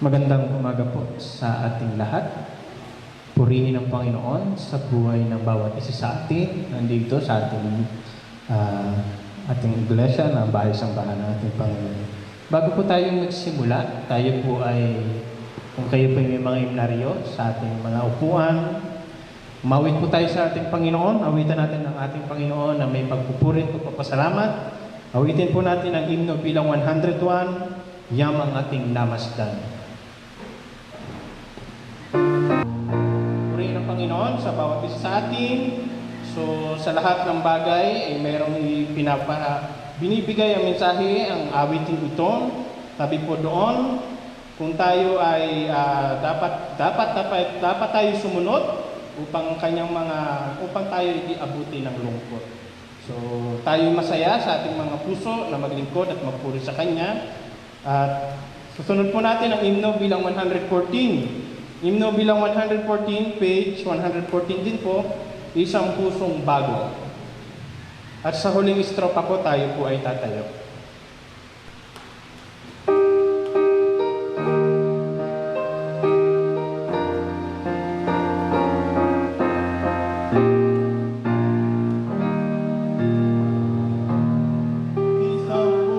Magandang umaga po sa ating lahat. Purihin ang Panginoon sa buhay ng bawat isa sa atin. Nandito sa ating iglesia na bahay-sambahan ng ating Panginoon. Bago po tayo magsimula, tayo po ay, kung kayo po may mga himnaryo sa ating mga upuan, umawit po tayo sa ating Panginoon. Awitan natin ang ating Panginoon na may pagpupurit o papasalamat. Awitin po natin ang himno bilang 101, Yamang ating namasdan. Purihin ang Panginoon sa bawat isa sa atin. So, sa lahat ng bagay ay mayroong binibigay ang mensahe, ang awitin ito. Tabi po doon, kung tayo ay dapat tayo sumunod upang tayo hindi abuti ng lungkot. So, tayo masaya sa ating mga puso na maglingkod at magpuri sa Kanya. At susunod po natin ang himno bilang 114. Himno bilang 114, page 114 din po, Isang Pusong Bago. At sa huling estropa po tayo po ay tatayo.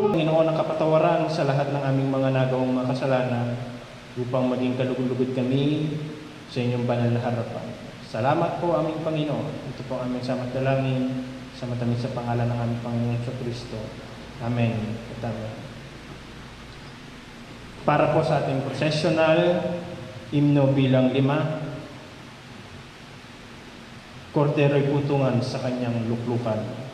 Panginoon ang kapatawaran sa lahat ng aming mga nagawang mga kasalanan, upang maging kalugod-lugod kami sa inyong banal na harapan. Salamat po aming Panginoon. Ito po aming samat-dalangin sa matamis sa pangalan ng aming Panginoon sa Kristo. Amen. At amen. Para po sa ating processional, himno bilang 5, Kordero'y putungan sa kanyang luklukan.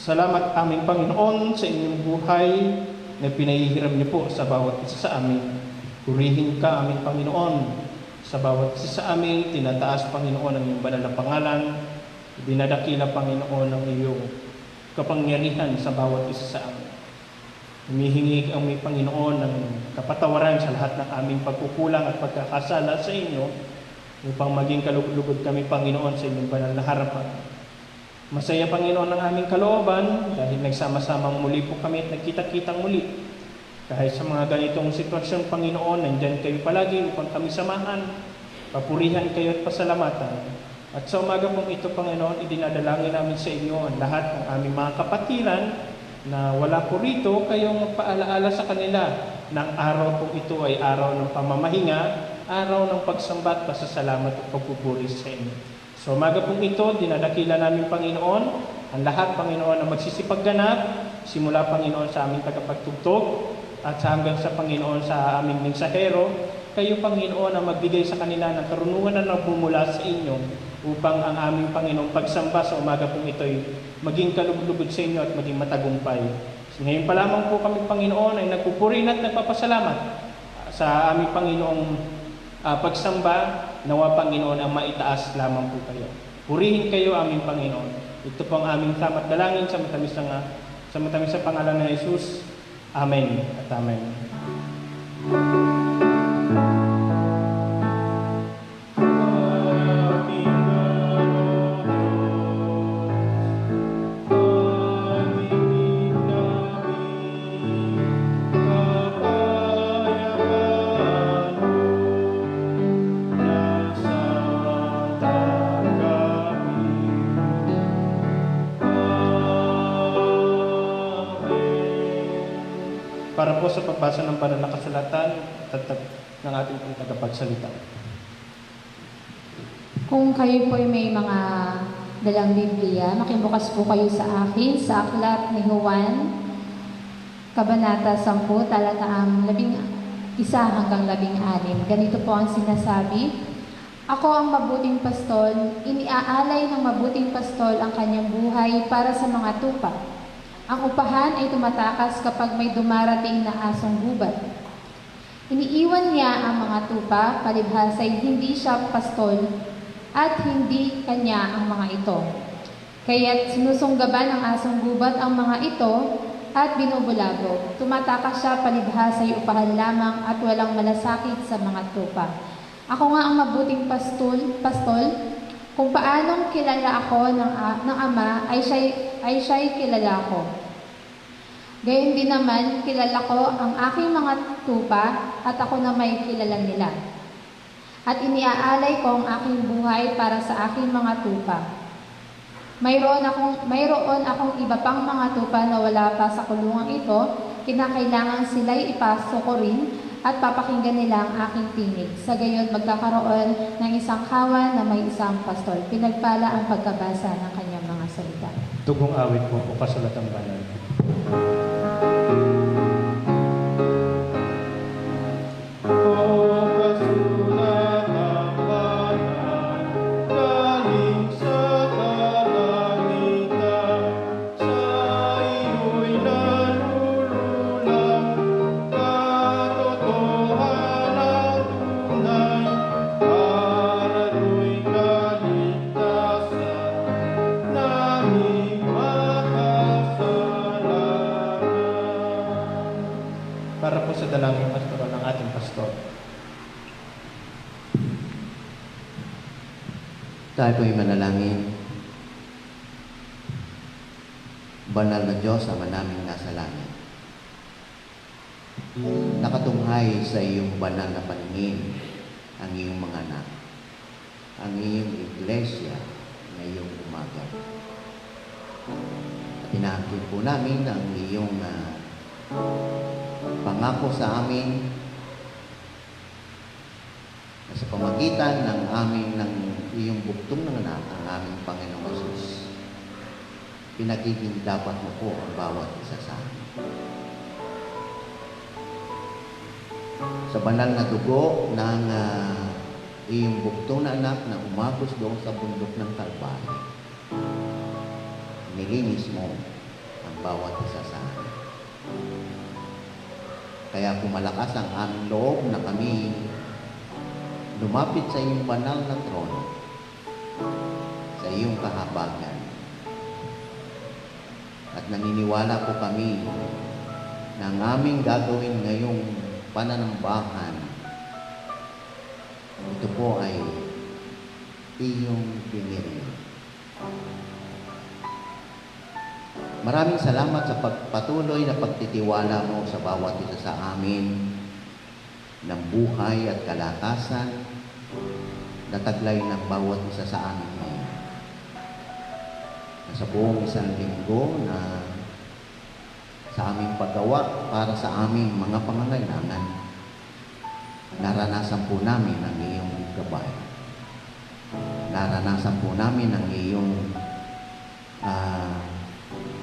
Salamat aming Panginoon sa inyong buhay na pinahihiram niyo po sa bawat isa sa amin. Purihin ka aming Panginoon sa bawat isa sa amin. Tinataas Panginoon ang iyong banal na pangalan. Dinadakila Panginoon ang iyong kapangyarihan sa bawat isa sa amin. Humihingi ang aming Panginoon ng kapatawaran sa lahat ng aming pagkukulang at pagkakasala sa inyo upang maging kalugod-lugod kami Panginoon sa inyong banal na harapan. Masaya, Panginoon, ang aming kalooban dahil nagsama-samang muli po kami at nagkita-kitang muli. Kahit sa mga ganitong sitwasyon, Panginoon, nandyan kayo palagi upang kami samahan, papurihan kayo at pasalamatan. At sa umaga pong ito, Panginoon, idinadalangin namin sa inyo ang lahat ng aming mga kapatiran na wala po rito, kayong magpaalaala sa kanila ng araw pong ito ay araw ng pamamahinga, araw ng pagsamba at pasasalamat at pagpupuri sa inyo. So umaga pong ito, dinadakila namin, Panginoon, ang lahat, Panginoon, na magsisipagganap, simula, Panginoon, sa aming tagapagtugtog, at hanggang sa, Panginoon, sa aming mensahero, kayo, Panginoon, ang magbigay sa kanila ng karunungan na nagbumula sa inyo, upang ang aming, Panginoon, pagsamba sa umaga pong ito ay maging kalugod-lugod sa inyo at maging matagumpay. So, ngayon pa lamang po kami, Panginoon, ay nagpupurin at nagpapasalamat sa aming Panginoong pagsamba. Nawa, Panginoon, ang maitaas lamang po kayo. Purihin kayo, aming Panginoon. Ito po ang aming tamat dalangin sa matamis sa pangalan ng Jesus. Amen at amen. Para po sa pagbasa ng banal na kasulatan, tatag ng ating tagapagsalita. Kung kayo po ay may mga dalang Biblia, makibukas po kayo sa akin sa aklat ni Juan, Kabanata 10, talataang 11 hanggang 16. Ganito po ang sinasabi: Ako ang mabuting pastol, iniaalay ng mabuting pastol ang kanyang buhay para sa mga tupa. Ang upahan ay tumatakas kapag may dumarating na asong gubat. Iniiwan niya ang mga tupa, palibhasay hindi siya pastol at hindi kanya ang mga ito. Kaya't sinusunggaban ng asong gubat ang mga ito at binubulabog. Tumatakas siya, palibhasay upahan lamang at walang malasakit sa mga tupa. Ako nga ang mabuting pastol. Kung paanong kilala ako ng Ama, ay siya'y kilala ko. Gayon din naman, kilala ko ang aking mga tupa at ako na may kilala nila. At iniaalay ko ang aking buhay para sa aking mga tupa. Mayroon akong iba pang mga tupa na wala pa sa kulungang ito, kinakailangan sila'y ipasok ko rin at papakinggan nila ang aking tinig. Sa gayon, magkakaroon ng isang kawan na may isang pastol. Pinagpala ang pagkabasa ng kanyang mga salita. Tugong awit po po kasulatang banal. Para po sa dalangin pastoral ng ating pastor. Tayo po'y manalangin. Banal na Diyos, Ama naming nasa langit, nakatunghay sa iyong banal na paningin ang iyong mga anak, ang iyong iglesia ngayong umaga. At inaangkin po namin ang iyong pangako sa amin na sa pamagitan ng iyong buktong ng anak, ang aming Panginoong Jesus, pinagiging dapat mo po ang bawat isa sa amin. Sa banal na dugo ng iyong buktong na anak na umagos doon sa bundok ng Kalbaryo, nilinis mo ang bawat isa sa amin. Kaya pumalakas ang aming loob na kami lumapit sa iyong banal na trono, sa iyong kahabagan. At naniniwala po kami na ang aming gagawin ngayong pananambahan, ito po ay iyong pinili. Maraming salamat sa patuloy na pagtitiwala mo sa bawat isa sa amin ng buhay at kalakasan na taglay ng bawat isa sa amin ngayon. Sa buong isang linggo na sa aming paggawa para sa aming mga pangangailangan, naranasan po namin ang iyong gabay. Naranasan po namin ang iyong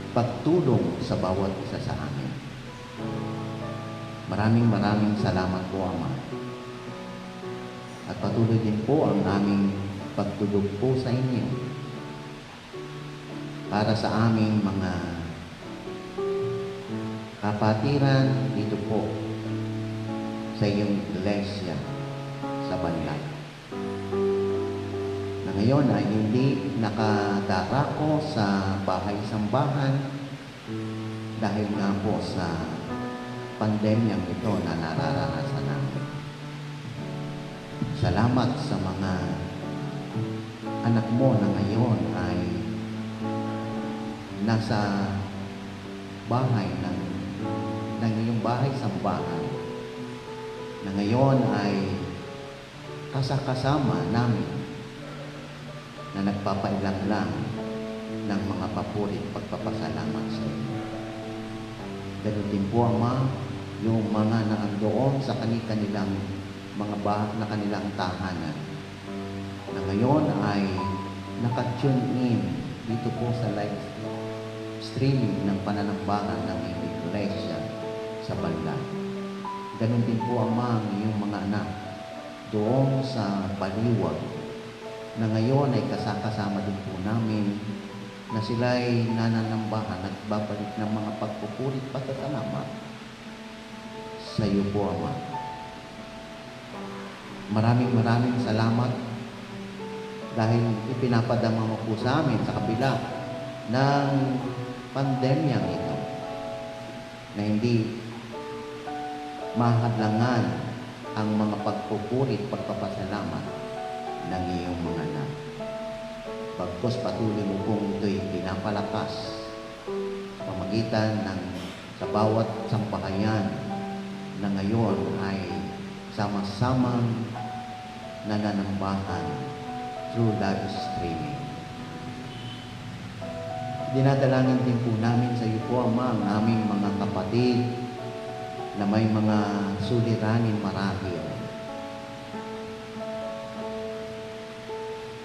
pagtulong sa bawat isa sa amin. Maraming salamat po, Ama. At patuloy din po ang aming pagtulog po sa inyo para sa aming mga kapatiran dito po sa iyong iglesia sa Banlay. Na ngayon ay hindi nakadarako sa bahay-sambahan dahil nga po sa pandemyang ito na nararanasan namin. Salamat sa mga anak mo na ngayon ay nasa bahay ng iyong bahay-sambahan na ngayon ay kasama namin na nagpapailang lang ng mga papurit pagpapasalamat sa iyo. Ganun din po, Ama, yung mga naandoon sa kanilang mga na kanilang tahanan na ngayon ay nakatune in dito po sa live streaming ng pananambahan ng iglesia sa Banlay. Ganun din po, Ama, ang iyong mga anak doon sa Baliwag na ngayon ay kasama din po namin na sila ay nananambahan at babalik ng mga pagpupurit pasasalamat sa iyo po, Ama. Maraming salamat dahil ipinapadama mo po sa amin sa kabila ng pandemyang ito na hindi mahadlangan ang mga pagpupurit, pagpapasalamat ng iyong mga anak. Pagkos patuloy mo pong ito'y pinapalakas sa pamagitan ng sa bawat sambahayan na ngayon ay sama-samang nananambahan through live streaming. Dinadalangin din po namin sa iyo po, Ama, ang aming mga kapatid na may mga suliranin marahil.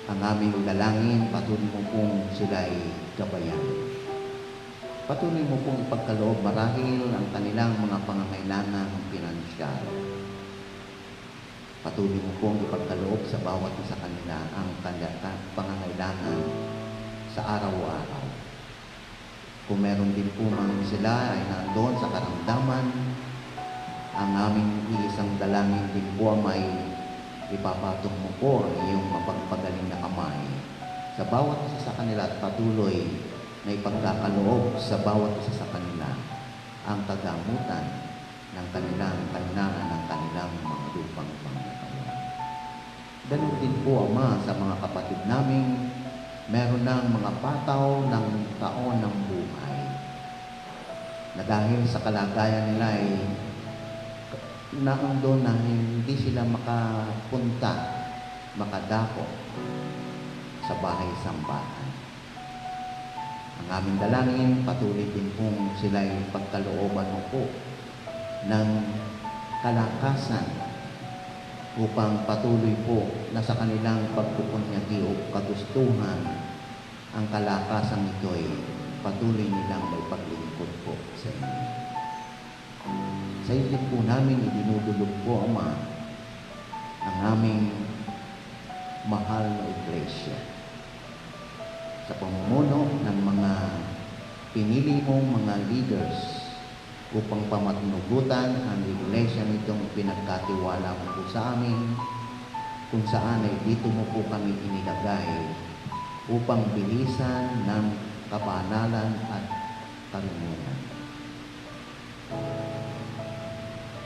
Ang aming dalangin, patuloy mo pong sila ay gabayan. Patuloy mo pong ipagkaloob marahil ang kanilang mga pangangailangan pinansyal. Patuloy mo pong ipagkaloob sa bawat isa kanila ang pangangailangan sa araw-araw. Kung meron din po man sila ay nandoon sa karamdaman, ang aming iisang dalangin din po ay ipapatok mo po ang iyong mapagpagaling na kamay sa bawat isa sa kanila at patuloy na ipagkakaloob sa bawat isa sa kanila ang kagamutan ng kanilang kailangan ng kanilang mga lupang pangangailangan. Ganun din po, Ama, sa mga kapatid naming meron ng mga pataw ng taon ng buhay na dahil sa kalagayan nila ay naandun na hindi sila makapunta, makadako sa bahay-sambahan. Ang aming dalangin, patuloy din pong sila ay pagkalooban mo po ng kalakasan upang patuloy po na sa kanilang pagpupunyagi o kagustuhan ang kalakasan ito ay patuloy nilang may paglingkod po sa inyo. Sa iyo po namin idinudulog po, Ama, ang aming mahal na iglesia sa pamumuno ng mga pinili mong mga leaders upang pamatnugutan ang iglesia nitong pinagkatiwala mo po sa amin, kung saan ay dito mo po kami inilagay upang bilisan ng kabanalan at karunungan.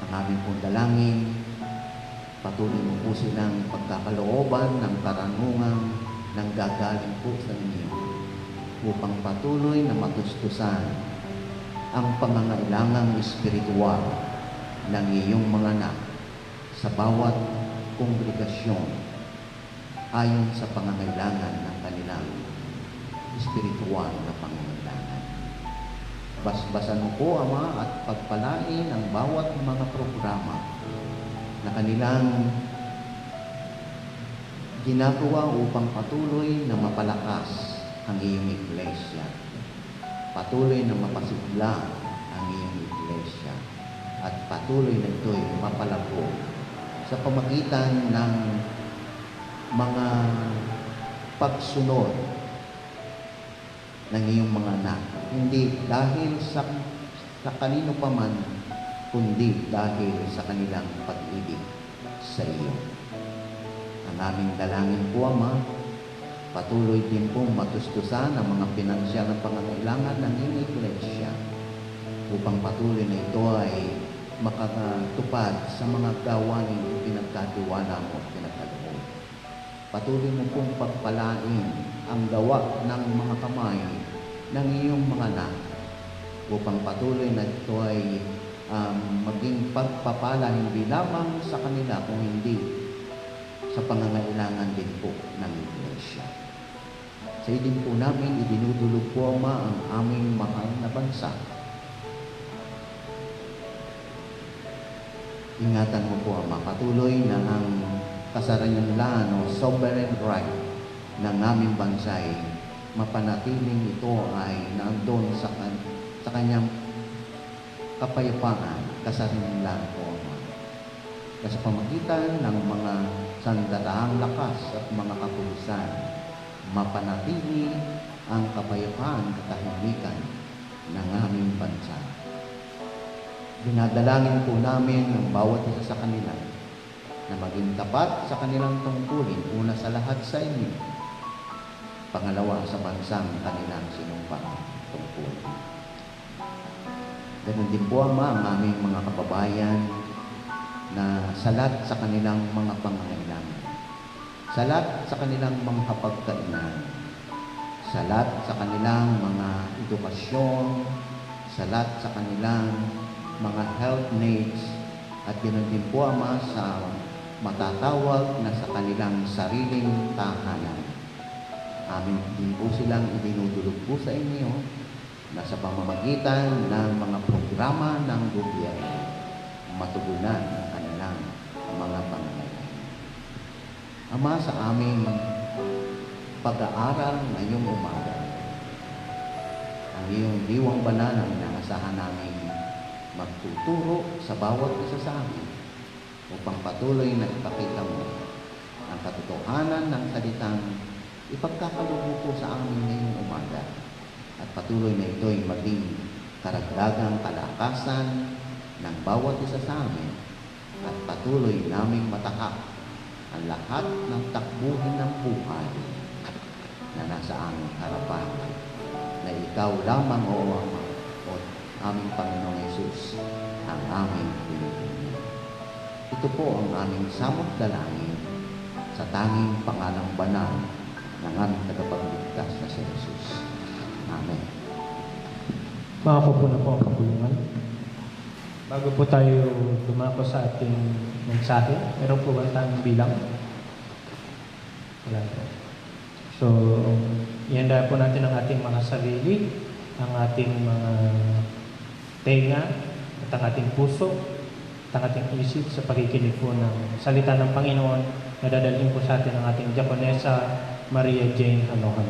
Ang aming pong dalangin, patuloy mo po silang pagkakalooban ng karanungang nang gagaling po sa inyo upang patuloy na matustusan ang pangangailangang espiritual ng iyong mga anak sa bawat kongregasyon ayon sa pangangailangan ng kanilang espiritual na pangangailangan. Basbasan mo po, Ama, at pagpalain ang bawat mga programa na kanilang ginagawa upang patuloy na mapalakas ang iyong iglesia. Patuloy na mapasigla ang iyong iglesia. At patuloy na ito'y mapalago sa pamagitan ng mga pagsunod ng iyong mga anak. Hindi dahil sa kanino pa man, kundi dahil sa kanilang pag-ibig sa iyo. Ang aming dalangin po, Ama, patuloy din pong matustusan ang mga pinansyal na pangangailangan ng iyong iglesia upang patuloy na ito ay makatupad sa mga gawain pinagkatiwala mo at pinagkaloob. Patuloy mo pong pagpalain ang gawa ng mga kamay ng iyong mga anak upang patuloy na ito ay maging pagpapala hindi lamang sa kanila kung hindi sa pangangailangan din po ng iglesia. Sa idin po namin, idinudulog po, Ama, ang aming mahal na bansa. Ingatan mo po, Ama, patuloy na ang kasaranlan o sovereign right ng aming bansa ay mapanatiling ito ay nandun sa kanyang kapayapaan, kasaranlan po, Ama. Sa pamagitan ng mga sandataang lakas at mga kapulisan, mapanatili ang kapayapaan at katahimikan ng aming bansa. Dinadalangin po namin ang bawat isa sa kanila na maging tapat sa kanilang tungkulin, una sa lahat sa inyo, pangalawa sa bansang kanilang sinumpang tungkulin. Ganun din po, Ama, ang aming mga kababayan na salat sa kanilang mga pangangailangan, salat sa kanilang mga hapagkainan, salat sa kanilang mga edukasyon, salat sa kanilang mga health needs, at ganoon din po, Ama, sa matatawag na sa kanilang sariling tahanan. Amin din po silang idinudulog po sa inyo na sa pamamagitan ng mga programa ng gobyerno, matugunan ang kanilang mga pangangailangan. Ama, sa aming pag-aaral ngayong umaga, ang iyong diwang banal ang inaasahan namin magtuturo sa bawat isa sa amin upang patuloy na ipakita mo ang katotohanan ng salitang ipagkakalubo ko sa amin ngayong umaga, at patuloy na ito'y maging karagdagang kalakasan ng bawat isa sa amin, at patuloy naming matahak ang lahat ng takbuhin ng buhay na nasa aming harapan, na ikaw lamang, o Ama, o aming Panginoong Yesus, ang aming pinipili. Ito po ang aming samot dalangin sa tanging pangalang banal ng aming tagapagligtas na si Jesus. Amen. Makako po na po ang kapulungan. Bago po tayo dumako sa ating mensahe, meron po ba tayong bilang? Wala po. So, ihanda po natin ang ating mga sarili, ang ating mga tenga, at ang ating puso, at ang ating isip sa pakikinig po ng salita ng Panginoon na dadalhin po sa atin ang ating Diakonesa Maria Jane Hanohan.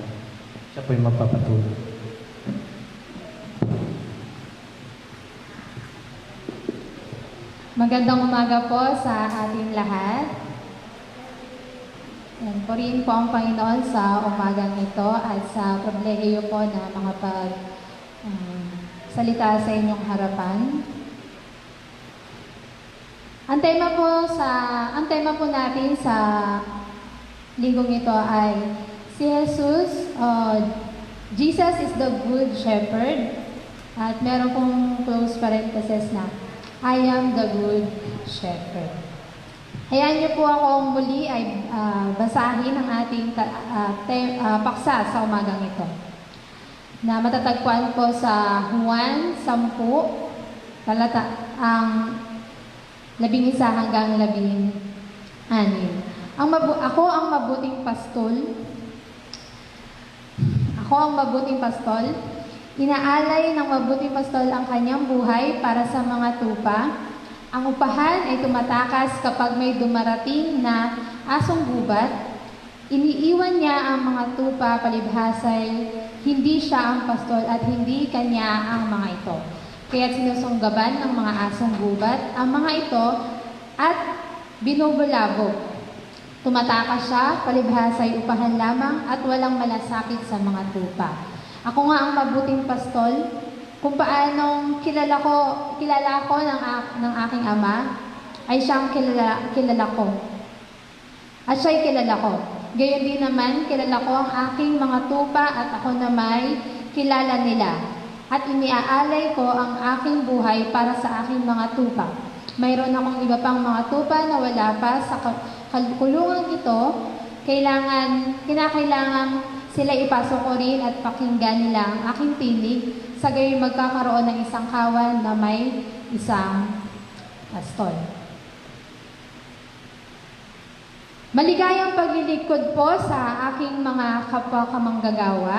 Siya po yung magpapatuloy. Magandang umaga po sa ating lahat. Yan, purihin po ang Panginoon sa umagang ito at sa pribilehiyo po na makapag salita sa inyong harapan. Ang tema po natin sa linggong ito ay si Jesus, Jesus is the Good Shepherd, at meron pong close parenthesis na I am the Good Shepherd. Hayaan niyo po akong muli ay basahin ang ating paksa sa umagang ito. na matatagpuan po sa Juan 10, talata ang 11 hanggang 16. Ako ang mabuting pastol. Ako ang mabuting pastol. Inaalay ng mabuting pastol ang kanyang buhay para sa mga tupa. Ang upahan ay tumatakas kapag may dumarating na asong gubat. Iniiwan niya ang mga tupa palibhasay, hindi siya ang pastol at hindi kanya ang mga ito. Kaya't sinusunggaban ng mga asong gubat ang mga ito at binubulabog. Tumatakas siya, palibhasay upahan lamang at walang malasakit sa mga tupa. Ako nga ang mabuting pastol, kung paanong kilala ko ng aking ama, ay siyang kilala ko. At siya'y kilala ko. Gayon din naman, kilala ko ang aking mga tupa at ako na may kilala nila. At iniaalay ko ang aking buhay para sa aking mga tupa. Mayroon akong iba pang mga tupa na wala pa sa kulungan ito. Kinakailangan sila ipasok ko rin at pakinggan nila ang aking tinig. Sa gayon magkakaroon ng isang kawan na may isang pastol. Maligayang paglilingkod po sa aking mga kapwa kamanggagawa.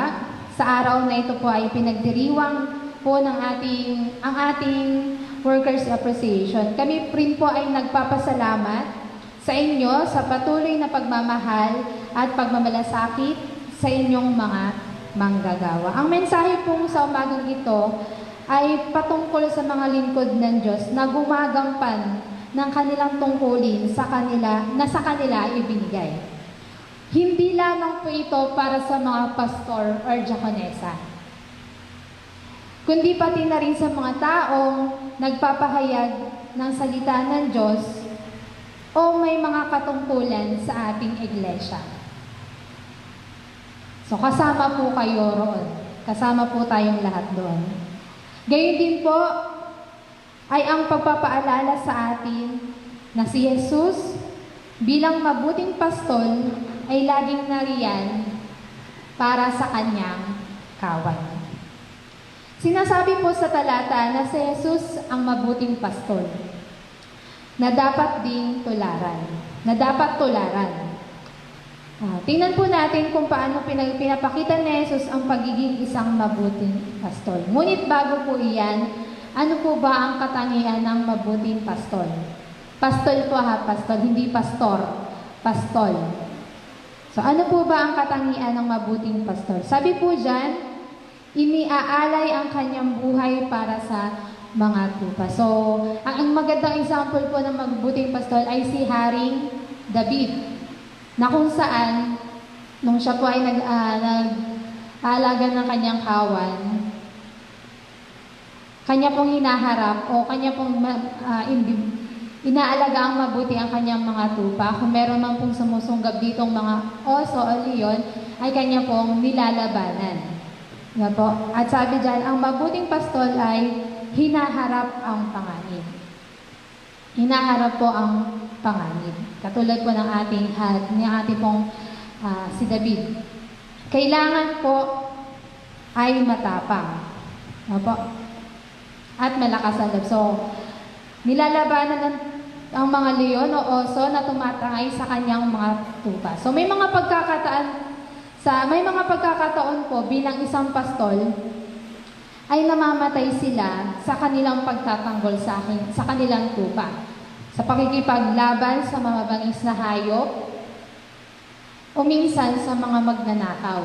Sa araw na ito po ay pinagdiriwang po ng ating Workers' Appreciation. Kami rin po ay nagpapasalamat sa inyo sa patuloy na pagmamahal at pagmamalasakit sa inyong mga manggagawa. Ang mensahe pong sa umagang ito ay patungkol sa mga lingkod ng Diyos na gumagampan ng kanilang tungkulin sa kanila ibinigay. Hindi lamang po ito para sa mga pastor or diakonesa, kundi pati na rin sa mga taong nagpapahayag ng salita ng Diyos o may mga katungkulan sa ating iglesia. So kasama po kayo roon. Kasama po tayong lahat doon. Gayon din po ay ang pagpapaalala sa atin na si Jesus bilang mabuting pastol ay laging nariyan para sa kanyang kawan. Sinasabi po sa talata na si Jesus ang mabuting pastol na dapat ding tularan. Tingnan po natin kung paano pinapakita ni Jesus ang pagiging isang mabuting pastol. Ngunit bago po iyan, ano po ba ang katangian ng mabuting pastol? Pastol po pastol, hindi pastor. Pastol. So ano po ba ang katangian ng mabuting pastol? Sabi po dyan, iniaalay ang kanyang buhay para sa mga tupa. So, ang magandang example po ng mabuting pastol ay si Haring David, na kung saan, nung siya po ay nag-aalaga ng kanyang kawan, kanya pong hinaharap o kanya pong inaalaga ang mabuti ang kanyang mga tupa. Kung meron man pong sumusunggab ditong mga oso o leon, ay kanya pong nilalabanan. Nga po. At sabi dyan, ang mabuting pastol ay hinaharap ang panganib. Hinaharap po ang panganib. Katulad po ng ating pong si David. Kailangan po ay matapang. Nga po. At malakas ang loob. So, nilalabanan ang mga leon o oso na tumatangay sa kanyang mga tupa. So, may mga pagkakataon po bilang isang pastol ay namamatay sila sa kanilang pagtatanggol sa kanilang tupa. Sa pakikipaglaban sa mamabangis na hayop o minsan sa mga magnanakaw.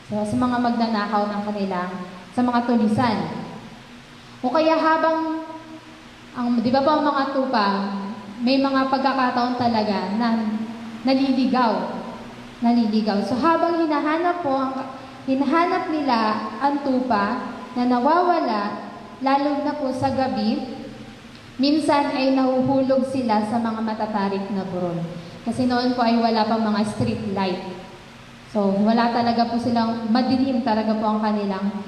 So, sa mga magnanakaw ng sa mga tulisan. O kaya habang, di ba po ang mga tupa, may mga pagkakataon talaga na naliligaw. So habang hinahanap nila ang tupa na nawawala, lalo na po sa gabi, minsan ay nahuhulog sila sa mga matatarik na burol. Kasi noon po ay wala pang mga street light. So wala talaga po silang, madilim talaga po ang kanilang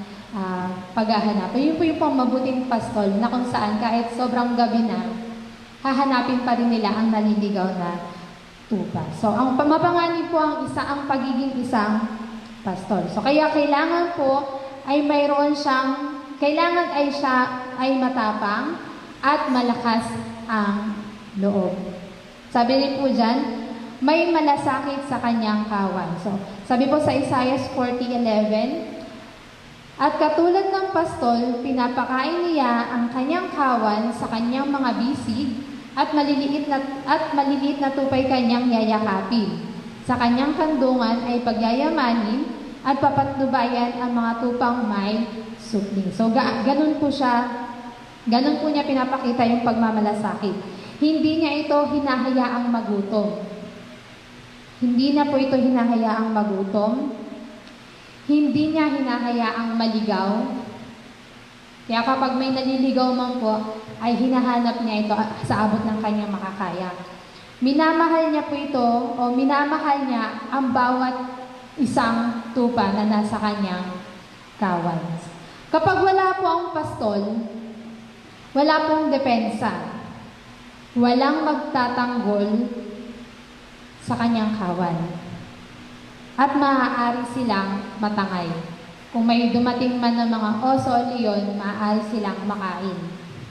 paghahanap. Yun po yung pang mabuting pastol na kung saan kahit sobrang gabi na, hahanapin pa rin nila ang naliligaw na tupa. So, ang mapanganib po ang pagiging isang pastor. So kaya kailangan po ay mayroon siyang, kailangan ay siya ay matapang at malakas ang loob. Sabi rin po dyan, may malasakit sa kanyang kawan. So, sabi po sa Isaiah 40:11, at katulad ng pastol, pinapakain niya ang kanyang kawan sa kanyang mga bisig at maliliit na tupay kanyang yayakapin. Sa kanyang kandungan ay pagyayamanin at papatnubayan ang mga tupang may supling. So, ganun po niya pinapakita yung pagmamalasakit. Hindi niya ito hinahayaang magutom. Hindi niya po ito hinahayaang magutom. Hindi niya hinahayaang maligaw. Kaya kapag may naliligaw man po, ay hinahanap niya ito sa abot ng kanyang makakaya. Minamahal niya po ito, o minamahal niya ang bawat isang tupa na nasa kanyang kawan. Kapag wala po ang pastol, wala pong depensa. Walang magtatanggol sa kanyang kawan. At maaari silang matangay. Kung may dumating man ng mga oso o leon, maaari silang makain.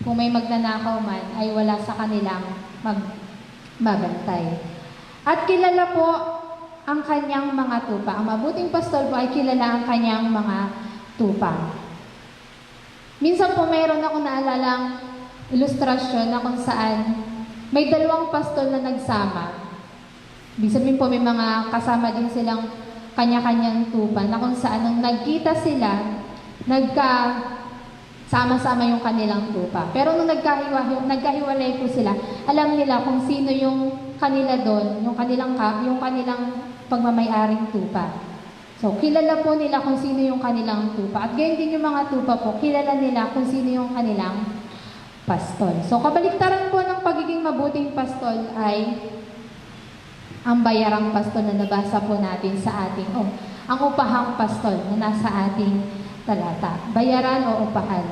Kung may magnanakaw man, ay wala sa kanilang magbabantay. At kilala po ang kanyang mga tupa. Ang mabuting pastol po ay kilala ang kanyang mga tupa. Minsan po mayroon ako naalalang ilustrasyon na kung saan may dalawang pastol na nagsama. Ibig sabihin po may mga kasama din silang kanya-kanyang tupa na kung saan nung nagkita sila, sama-sama yung kanilang tupa. Pero nung nagkahiwalay po sila, alam nila kung sino yung kanila doon, yung kanilang pagmamay-aring tupa. So, kilala po nila kung sino yung kanilang tupa. At gayon din yung mga tupa po, kilala nila kung sino yung kanilang pastol. So, kabaliktaran po ng pagiging mabuting pastol ay ang bayarang pastol na nabasa po natin sa ating, ang upahang pastol na nasa ating talata. Bayaran o upahan.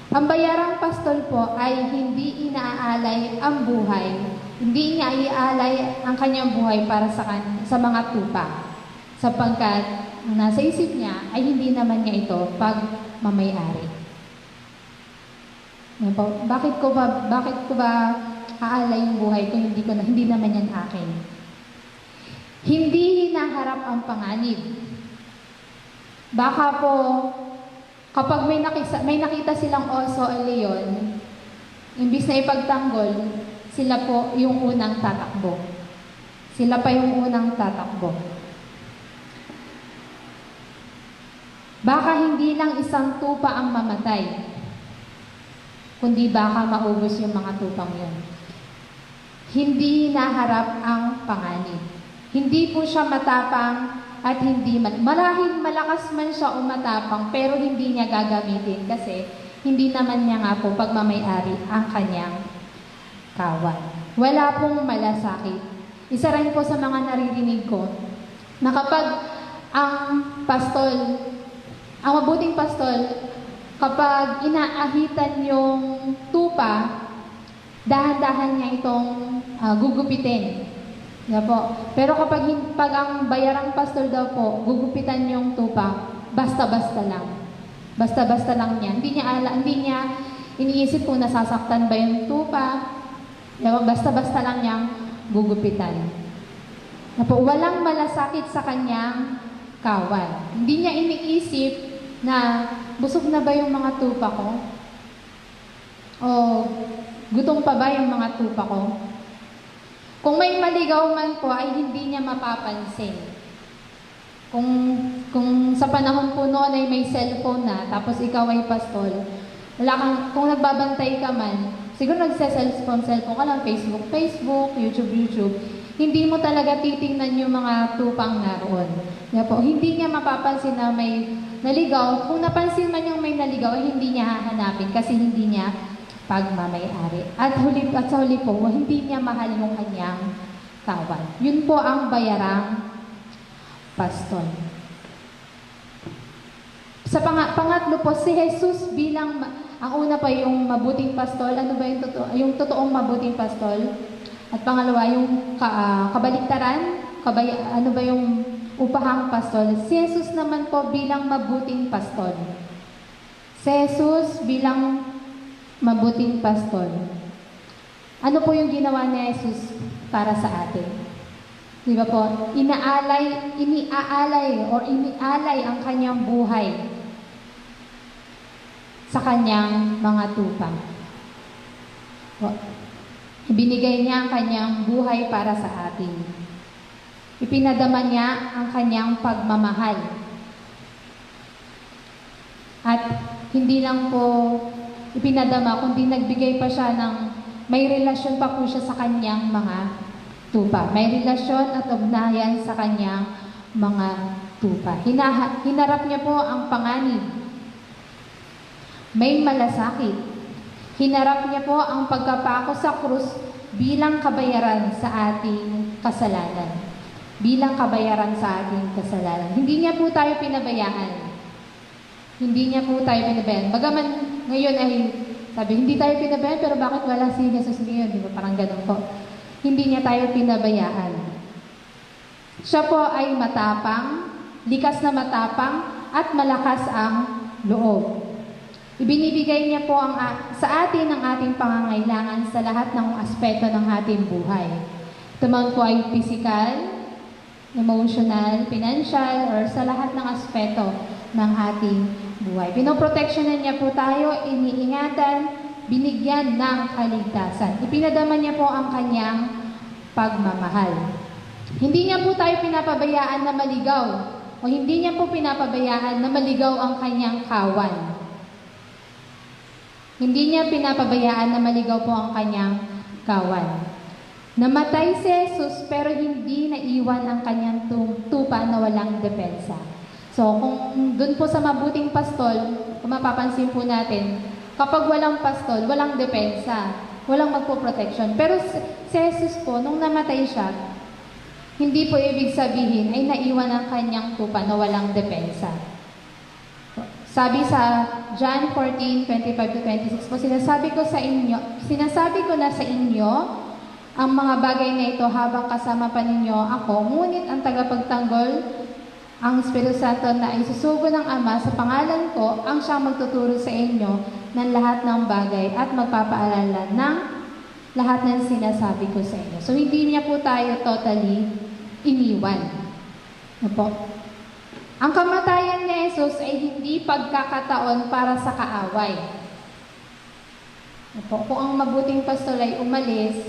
Ang bayarang pastol po ay hindi inaalay ang buhay. Hindi niya iaalay ang kanyang buhay para sa mga tupa. Sapagkat ang nasa isip niya ay hindi naman niya ito pagmamayari. Bakit ko ba aalay yung buhay ko hindi naman yan akin? Hindi hinaharap ang panganib. Baka po, kapag may nakita silang oso o leon, imbis na ipagtanggol, sila po yung unang tatakbo. Sila pa yung unang tatakbo. Baka hindi lang isang tupa ang mamatay, kundi baka maubos yung mga tupang yun. Hindi hinaharap ang panganib. Hindi po siya matapang at marahil malakas man siya umatapang pero hindi niya gagamitin kasi hindi naman niya nga po pagmamayari ang kanyang kawan. Wala pong malasakit. Isa rin po sa mga naririnig ko na kapag ang mabuting pastol, kapag inaahitan yung tupa, dahan-dahan niya itong gugupitin. Yeah po. Pero kapag ang bayarang pastol daw po, gugupitan yung tupa, basta-basta lang. Basta-basta lang niya. Hindi niya iniisip kung nasasaktan ba yung tupa. Diba? Basta-basta lang niyang gugupitan. Yeah po. Walang malasakit sa kanyang kawan. Hindi niya iniisip na busog na ba yung mga tupa ko? O gutom pa ba yung mga tupa ko? Kung may maligaw man po, ay hindi niya mapapansin. Kung sa panahon po noon ay may cellphone na, tapos ikaw ay pastol, kung nagbabantay ka man, siguro nagse-cellphone ka lang, Facebook, YouTube, hindi mo talaga titingnan yung mga tupang naroon. Kaya po, hindi niya mapapansin na may naligaw. Kung napansin man yung may naligaw, ay hindi niya hahanapin kasi hindi niya pagmamayari. At sa huli po, hindi niya mahal yung kanyang kawan. Yun po ang bayarang pastol. Sa pangatlo po, si Jesus bilang, ang una pa yung mabuting pastol. Ano ba yung totoong mabuting pastol? At pangalawa, yung kabaliktaran, ano ba yung upahang pastol. Si Jesus naman po bilang mabuting pastol. Si Jesus bilang mabuting pastol. Ano po yung ginawa ni Jesus para sa atin? Di ba po? Iniaalay ang kanyang buhay sa kanyang mga tupa. Ibinigay niya ang kanyang buhay para sa atin. Ipinadama niya ang kanyang pagmamahal. At hindi lang po ipinadama, kundi nagbigay pa siya ng may relasyon pa po siya sa kanyang mga tupa. May relasyon at ugnayan sa kanyang mga tupa. Hinarap niya po ang panganib. May malasakit. Hinarap niya po ang pagkapako sa krus bilang kabayaran sa ating kasalanan. Bilang kabayaran sa ating kasalanan. Hindi niya po tayo pinabayaan. Hindi niya po tayo pinabayaan. Bagaman ngayon ay sabi, hindi tayo pinabayaan, pero bakit wala si Jesus ngayon? Di ba? Parang ganun po. Hindi niya tayo pinabayaan. Siya po ay matapang, likas na matapang, at malakas ang loob. Ibinibigay niya po sa atin ang ating pangangailangan sa lahat ng aspeto ng ating buhay. Ito man po ay physical, emotional, financial, or sa lahat ng aspeto ng ating buhay. Pinoproteksyonan niya po tayo, iniingatan, binigyan ng kaligtasan. Ipinadama niya po ang kanyang pagmamahal. Hindi niya po tayo pinapabayaan na maligaw, o hindi niya po pinapabayaan na maligaw ang kanyang kawan. Hindi niya pinapabayaan na maligaw po ang kanyang kawan. Namatay si Jesus pero hindi naiwan ang kanyang tupa na walang depensa. So kung dun po sa mabuting pastol, kung mapapansin po natin, kapag walang pastol, walang depensa, walang magpo-protection. Pero si Jesus po, nung namatay siya, hindi po ibig sabihin ay naiwan ang kanyang tupa na walang depensa. Sabi sa John 14:25-26 po, sinasabi ko na sa inyo ang mga bagay na ito habang kasama pa ninyo ako, ngunit ang tagapagtanggol, ang Espiritu Santo na isusugo ng Ama sa pangalan ko, ang siyang magtuturo sa inyo ng lahat ng bagay at magpapaalala ng lahat ng sinasabi ko sa inyo. So, hindi niya po tayo totally iniwan. Ano po? Ang kamatayan ni Jesus ay hindi pagkakataon para sa kaaway. Ano po? Kung ang mabuting pastol ay umalis,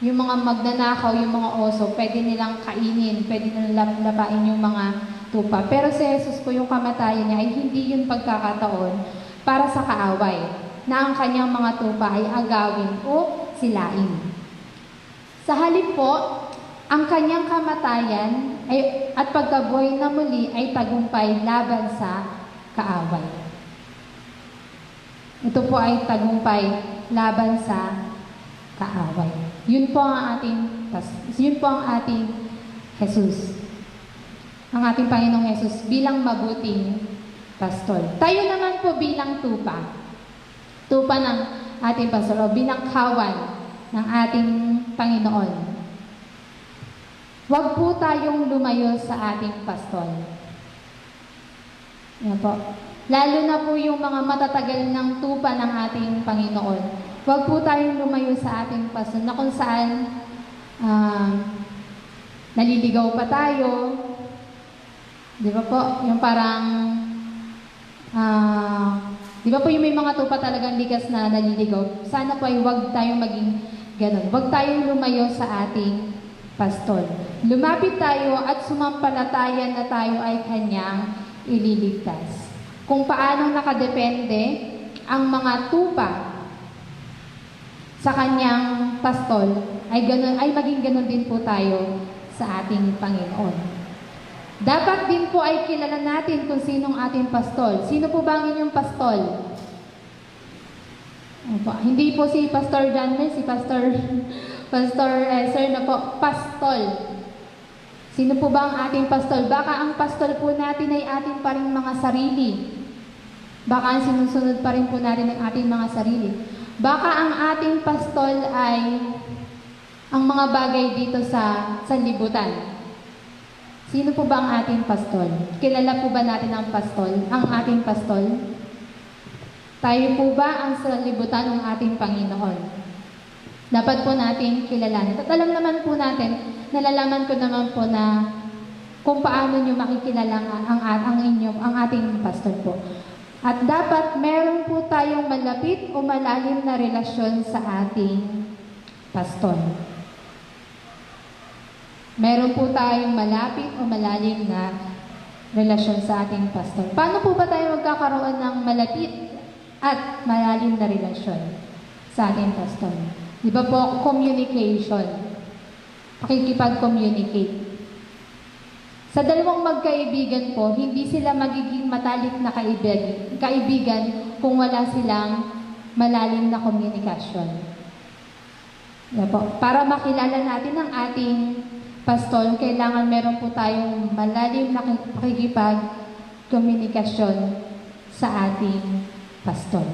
yung mga magnanakaw, yung mga oso, pwede nilang kainin, pwede nilang lapain yung mga tupa. Pero si Jesus po, yung kamatayan niya ay hindi yung pagkakataon para sa kaaway, na ang kanyang mga tupa ay agawin o silain. Sa halip po, ang kanyang kamatayan at pagkabuhay na muli ay tagumpay laban sa kaaway. Ito po ay tagumpay laban sa kaaway. Yun po ang ating Jesus. Ang ating Panginoong Jesus bilang mabuting pastol. Tayo naman po bilang tupa. Tupa ng ating pastol o bilang kawan ng ating Panginoon. Huwag po tayong lumayo sa ating pastol. Yan po. Lalo na po yung mga matatagal ng tupa ng ating Panginoon. Huwag po tayong lumayo sa ating pastol na kung saan naliligaw pa tayo. Di ba po? Yung parang di ba po yung may mga tupa talagang likas na naliligaw? Sana po ay huwag tayong maging ganun. Huwag tayong lumayo sa ating pastol. Lumapit tayo at sumampalataya na tayo ay kanyang ililigtas. Kung paano nakadepende ang mga tupa sa kanyang pastol, ay maging ganun din po tayo sa ating Panginoon. Dapat din po ay kilala natin kung sinong ating pastol. Sino po ba ang inyong pastol? Hindi po si Pastor John May, si Pastor Sir na po, pastol. Sino po ba ang ating pastol? Baka ang pastol po natin ay ating pa rin mga sarili. Baka ang sinusunod pa rin po natin ang ating mga sarili. Baka ang ating pastol ay ang mga bagay dito sa sanlibutan. Sino po ba ang ating pastol? Kilala po ba natin ang pastol? Ang ating pastol? Tayo po ba ang sanlibutan ng ating Panginoon? Dapat po natin kilalanin. At alam naman po natin, nalalaman ko naman po na kung paano nyo makikilala ang ating pastor po. At dapat meron po tayong malapit o malalim na relasyon sa ating pastor. Meron po tayong malapit o malalim na relasyon sa ating pastor. Paano po ba tayo magkakaroon ng malapit at malalim na relasyon sa ating pastor? Di ba po, communication. Pakikipag-communicate. Sa dalawang magkaibigan po, hindi sila magiging matalik na kaibigan kung wala silang malalim na komunikasyon. Diba po? Para makilala natin ang ating pastor, kailangan meron po tayong malalim na pakikipag-komunikasyon sa ating pastor.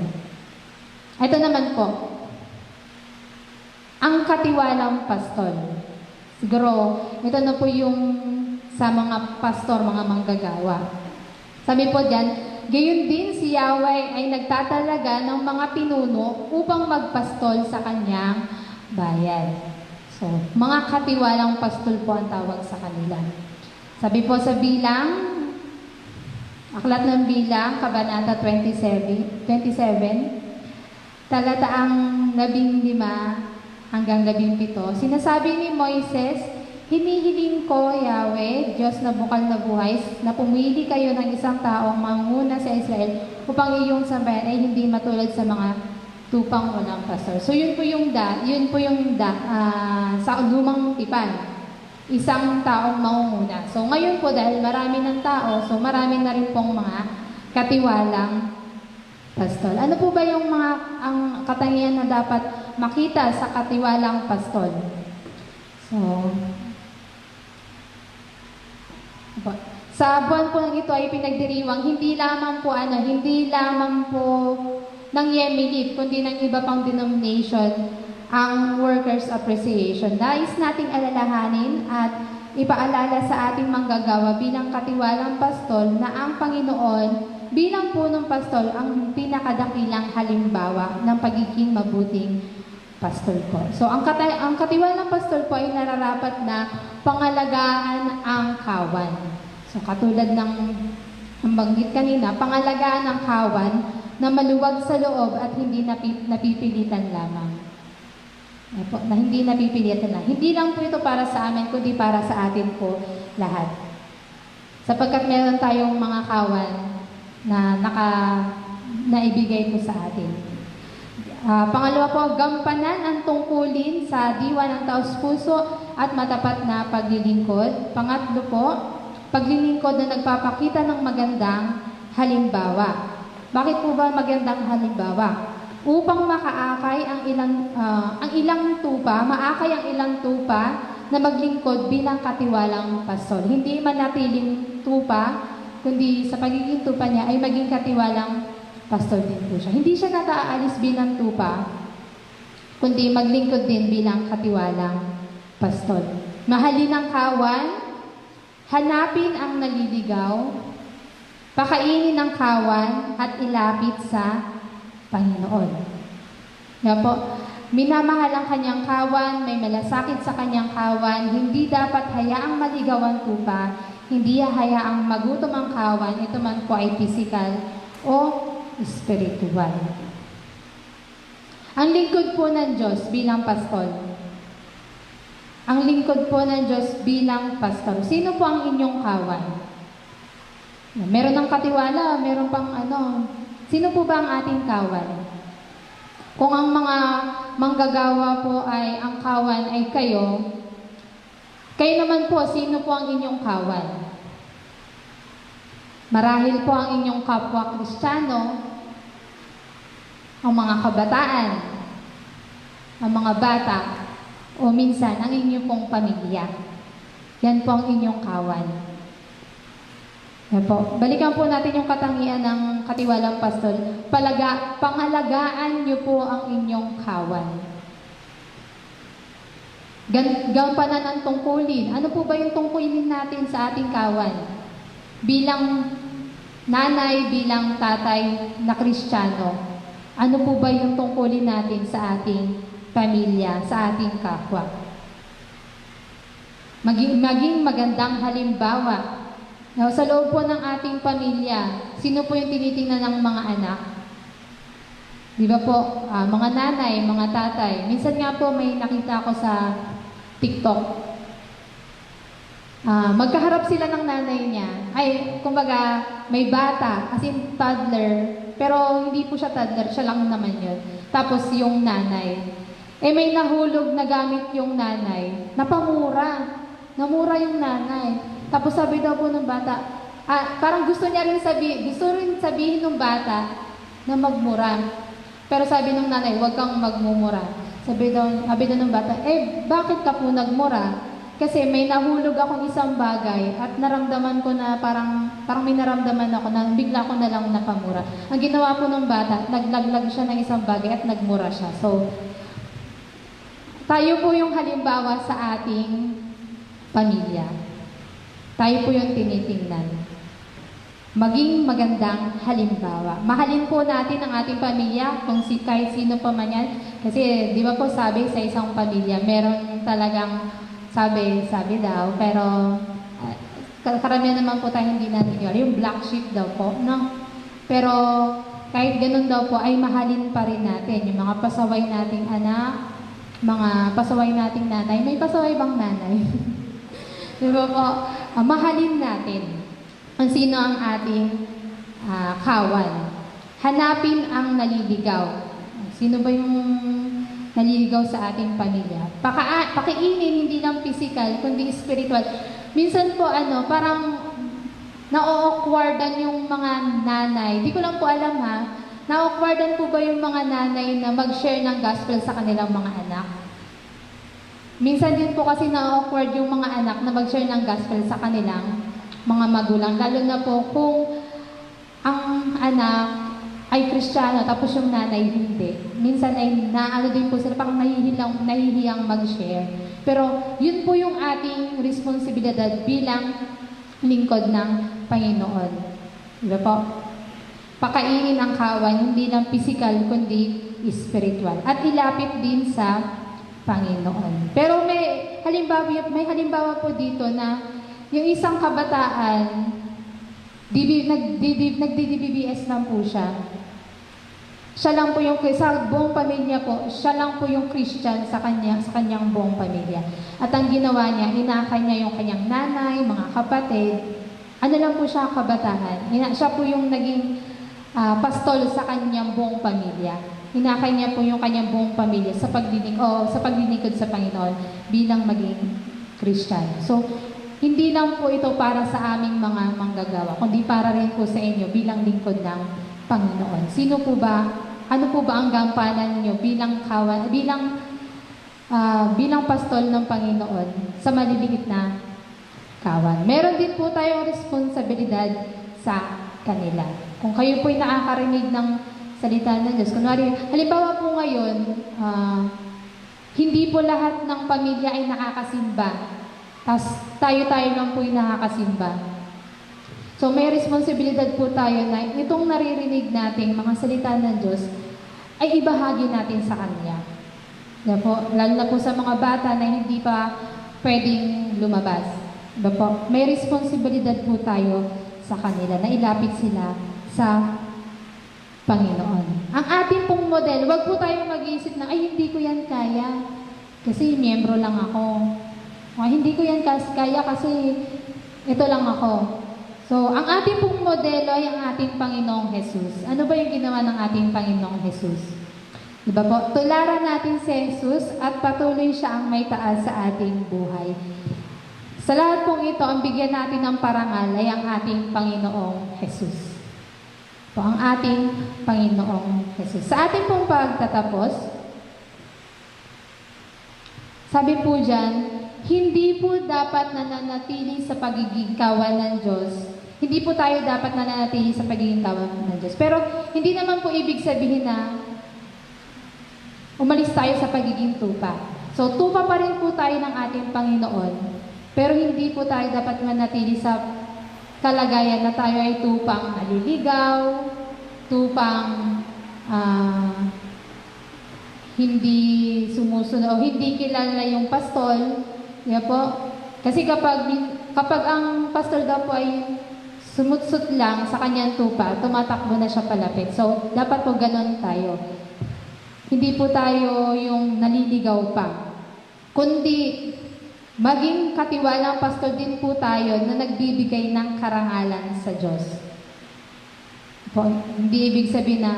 Ito naman po, ang katiwalang pastor. Siguro, ito na po yung sa mga pastor, mga manggagawa. Sabi po diyan, gayon din si Yahweh ay nagtatalaga ng mga pinuno upang magpastol sa kanyang bayan. So, mga katiwalang pastol po ang tawag sa kanila. Sabi po sa Bilang, Aklat ng Bilang, Kabanata 27, talataang 15 hanggang 17, sinasabi ni Moises, hinihiling ko, Yahweh, Diyos na bukal na buhay, na pumili kayo ng isang taong manguna sa Israel upang iyong sambayan ay hindi matulad sa mga tupang walang pastor. So yun po yung sa lumang tipan. Isang taong mangunguna. So ngayon po dahil marami ng tao, so marami na rin pong mga katiwalang pastol. Ano po ba yung ang katangian na dapat makita sa katiwalang pastol? So, sa buwan po ng ito ay pinagdiriwang hindi lamang po ng Yemilip, kundi ng iba pang denomination ang Workers' Appreciation. Nais nating alalahanin at ipaalala sa ating manggagawa bilang katiwalang pastol na ang Panginoon bilang punong pastol ang pinakadakilang halimbawa ng pagiging mabuting pastol po. So, ang katiwalang pastol po ay nararapat na pangalagaan ang kawan. So, katulad ng banggit kanina, pangalagaan ang kawan na maluwag sa loob at hindi napipilitan lamang. Na hindi napipilitan lang. Hindi lang po ito para sa amin, kundi para sa atin po lahat. Sapagkat meron tayong mga kawan na naibigay po sa atin. Pangalawa po, gampanan ang tungkulin sa diwa ng taos-puso at matapat na paglilingkod. Pangatlo po, paglilingkod na nagpapakita ng magandang halimbawa. Bakit po ba magandang halimbawa? Upang makaakay ang ilang tupa na maglingkod bilang katiwalang pastol. Hindi manatiling tupa, kundi sa pagiging tupa niya ay maging katiwalang pastol din po siya. Hindi siya nataalis bilang tupa, kundi maglingkod din bilang katiwalang pastol. Mahalin ang kawan, hanapin ang naliligaw, pakainin ang kawan at ilapit sa Panginoon. Nga po, minamahal ang kanyang kawan, may malasakit sa kanyang kawan, hindi dapat hayaang maligaw ang tupa, hindi hayaang magutom ang kawan, ito man po ay physical o spiritual. Ang lingkod po ng Diyos bilang pastol. Ang lingkod po ng Diyos bilang pastol. Sino po ang inyong kawan? Meron ng katiwala, meron pang Sino po ba ang ating kawan? Kung ang mga manggagawa po ay ang kawan ay kayo naman po, sino po ang inyong kawan? Marahil po ang inyong kapwa Kristiyano, ang mga kabataan, ang mga bata, o minsan ang inyong pong pamilya. Yan po ang inyong kawan. Po. Balikan po natin yung katangian ng katiwalang pastol. Pangalagaan niyo po ang inyong kawan. gampanan ang tungkulin. Ano po ba yung tungkulin natin sa ating kawan? Bilang nanay, bilang tatay na Kristiyano, ano po ba yung tungkulin natin sa ating pamilya, sa ating kapwa? Maging magandang halimbawa. Now, sa loob po ng ating pamilya, sino po yung tinitingnan ng mga anak? Di ba po, mga nanay, mga tatay. Minsan nga po may nakita ko sa TikTok. Magkaharap sila ng nanay niya. Ay, kumbaga, may bata, as in toddler. Pero hindi po siya toddler, siya lang naman yun. Tapos yung nanay. May nahulog na gamit yung nanay. Napamura. Namura yung nanay. Tapos sabi daw po ng bata, parang gusto rin sabihin ng bata na magmura. Pero sabi ng nanay, huwag kang magmumura. Sabi daw ng bata, bakit ka po nagmura? Kasi may nahulog akong isang bagay at naramdaman ko na parang may naramdaman ako na bigla ko na lang napamura. Ang ginawa po ng bata, naglaglag siya ng isang bagay at nagmura siya. So, tayo po yung halimbawa sa ating pamilya. Tayo po yung tinitingnan. Maging magandang halimbawa. Mahalin po natin ang ating pamilya kung kahit sino pa man yan. Kasi di ba po sabi sa isang pamilya, meron talagang sabi daw, pero karamihan naman po tayo hindi natin yun. Yung black sheep daw po, no? Pero kahit ganun daw po, ay mahalin pa rin natin. Yung mga pasaway nating anak, mga pasaway nating nanay. May pasaway bang nanay? Di ba po? Mahalin natin kung sino ang ating kawan. Hanapin ang naliligaw. Sino ba yung naliligaw sa ating pamilya? Pakiinin, hindi lang physical, kundi spiritual. Minsan po, parang na-awkwardan yung mga nanay. Di ko lang po alam ha, na-awkwardan po ba yung mga nanay na mag-share ng gospel sa kanilang mga anak? Minsan din po kasi na-awkward yung mga anak na mag-share ng gospel sa kanilang mga magulang. Lalo na po kung ang anak ay Kristiyano, tapos yung nanay hindi. Minsan ay din po sila, parang nahihiyang mag-share. Pero yun po yung ating responsibilidad bilang lingkod ng Panginoon. Diba po? Pakainin ang kawan, hindi lang physical, kundi spiritual. At ilapit din sa Panginoon. Pero may halimbawa po dito na yung isang kabataan, nagdi-DBBS lang po siya. Siya lang po yung, sa buong pamilya po, siya lang po yung Christian sa kanyang buong pamilya. At ang ginawa niya, inakay niya yung kanyang nanay, mga kapatid. Ano lang po siya, kabataan. Siya po yung naging pastol sa kanyang buong pamilya. Inakay niya po yung kanyang buong pamilya sa paglilingkod sa Panginoon bilang maging Christian. So, hindi lang po ito para sa aming mga manggagawa, kundi para rin po sa inyo bilang lingkod ng Panginoon. Sino po ba, ano po ba ang gampanan niyo bilang kawan, bilang pastol ng Panginoon sa maliliit na kawan? Meron din po tayong responsibilidad sa kanila. Kung kayo po'y nakakarinig ng salita ng Diyos, kunwari, halimbawa po ngayon, hindi po lahat ng pamilya ay nakakasimba. Tapos tayo-tayo lang po yung nakakasimba. So may responsibilidad po tayo na itong naririnig nating mga salita ng Diyos ay ibahagi natin sa Kanya. Lalo na po sa mga bata na hindi pa pwedeng lumabas. May responsibilidad po tayo sa kanila na ilapit sila sa Panginoon. Ang ating pong model, wag po tayong mag-iisip na, ay hindi ko yan kaya kasi miyembro lang ako. Hindi ko yan kaya kasi ito lang ako. So, ang ating pong modelo ay ang ating Panginoong Jesus. Ano ba yung ginawa ng ating Panginoong Jesus? Diba po? Tularan natin si Jesus at patuloy siya ang may taas sa ating buhay. Sa lahat pong ito, ang bigyan natin ng parangal ay ang ating Panginoong Jesus. Po, ang ating Panginoong Jesus. Sa ating pong pagtatapos, sabi po dyan, hindi po dapat nananatili sa pagiging kawan ng Diyos. Hindi po tayo dapat nananatili sa pagiging kawan ng Diyos. Pero hindi naman po ibig sabihin na umalis tayo sa pagiging tupa. So, tupa pa rin po tayo ng ating Panginoon, pero hindi po tayo dapat manatili sa kalagayan na tayo ay tupang naliligaw, tupang hindi sumusunod o hindi kilala yung pastol. Yan po. Kasi kapag ang pastor daw po ay sumutsut lang sa kanyang tupa, tumatakbo na siya palapit. So, dapat po ganun tayo. Hindi po tayo yung naliligaw pa. Kundi, maging katiwalang pastor din po tayo na nagbibigay ng karangalan sa Diyos. Po, hindi ibig sabihin na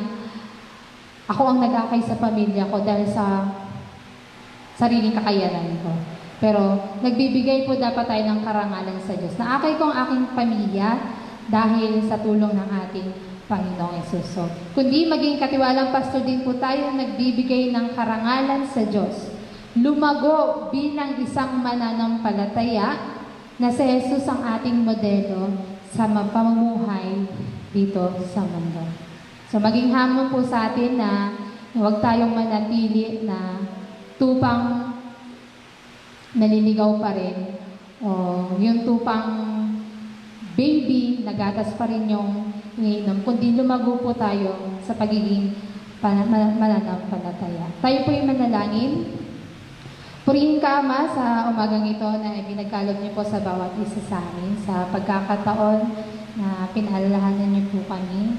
ako ang nag-akay sa pamilya ko dahil sa sariling kakayanan ko. Pero nagbibigay po dapat tayo ng karangalan sa Diyos. Naakay ko ang aking pamilya dahil sa tulong ng ating Panginoong Hesus. So, kundi maging katiwalang pastor din po tayo nagbibigay ng karangalan sa Diyos. Lumago bilang isang mananampalataya na si Hesus ang ating modelo sa pamumuhay dito sa mundo. So maging hamon po sa atin na huwag tayong manatili na tupang naliligaw pa rin o yung tupang baby, nagatas pa rin yung iniinom, kundi lumago po tayo sa pagiging mananampalataya. Tayo po yung manalangin. Purihin ka, Ama, sa umagang ito na ibinagkaloob niyo po sa bawat isa sa amin, sa pagkakataon na pinaalalahanan niyo po kami,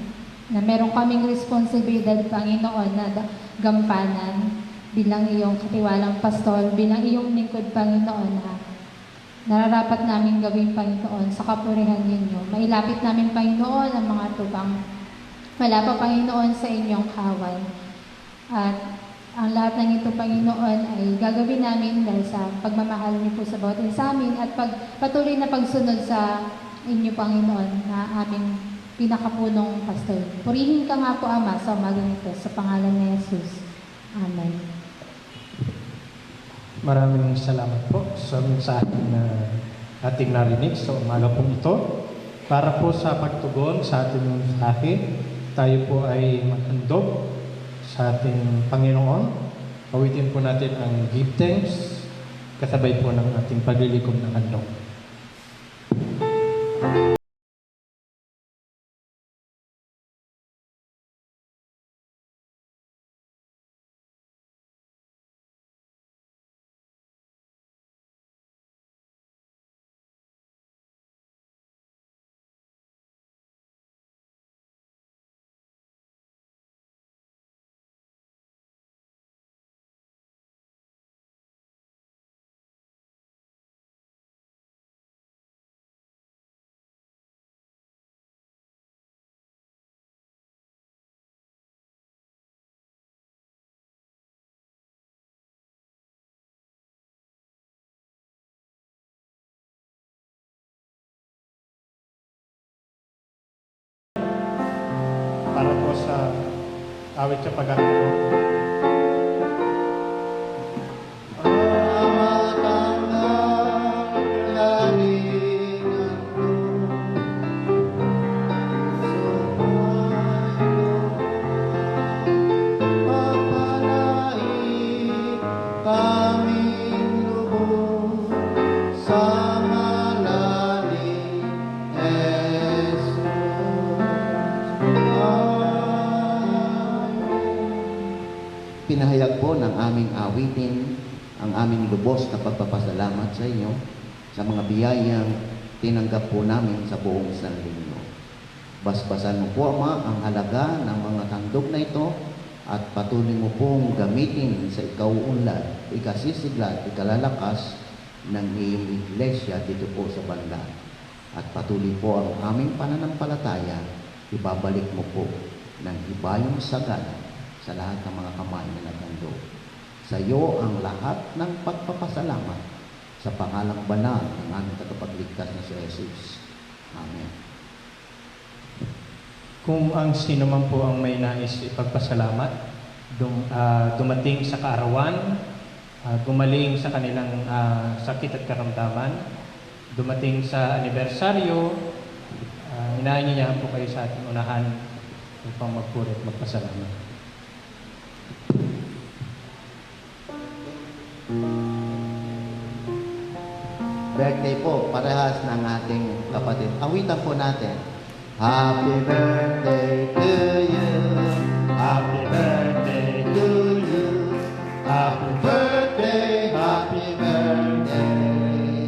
na meron kaming responsibilidad, Panginoon, na gampanan bilang iyong katiwalang pastol, bilang iyong lingkod, Panginoon, na nararapat namin gawin, Panginoon, sa kapurihan ninyo. Mailapit namin, Panginoon, ang mga tupang wala pa, Panginoon, sa inyong kawan. At ang lahat ng ito, Panginoon, ay gagawin namin dahil sa pagmamahal niyo po sa bawat isa sa amin at patuloy na pagsunod sa inyo, Panginoon, na aming pinakapunong pastor. Purihin ka nga po, Ama, sa umagang ito, sa pangalan ni Jesus. Amen. Maraming salamat po sa mensahe na ating narinig sa umaga po ito. Para po sa pagtugon sa ating mensahe, tayo po ay maghandog sa ating Panginoon. Awitin po natin ang give thanks, kasabay po ng ating paglilikom ng handog. Para po sa awit sa pag-aaral. Pinahayag po ng aming awitin ang aming lubos na pagpapasalamat sa inyo sa mga biyayang tinanggap po namin sa buong sanlinggo. Basbasan mo po, Ama, ang halaga ng mga tandog na ito at patuloy mo pong gamitin sa ikauunlad, ikasisigla, ikalalakas ng iyong iglesia dito po sa banda. At patuloy po ang aming pananampalataya, ibabalik mo po ng ibayong sagana sa lahat ng mga kamay na nagandog. Sa iyo ang lahat ng pagpapasalamat sa pangalang banal ng aming tagapagligtas na si Jesus. Amen. Kung ang sino man po ang may nais ipagpasalamat, dumating sa kaarawan, gumaling sa kanilang sakit at karamdaman, dumating sa anibersaryo, inaanyayahan po kayo sa ating unahan upang magpuri at magpasalamat. Birthday po, parehas ng ating kapatid. Awitan po natin. Happy birthday to you. Happy birthday to you. Happy birthday, happy birthday.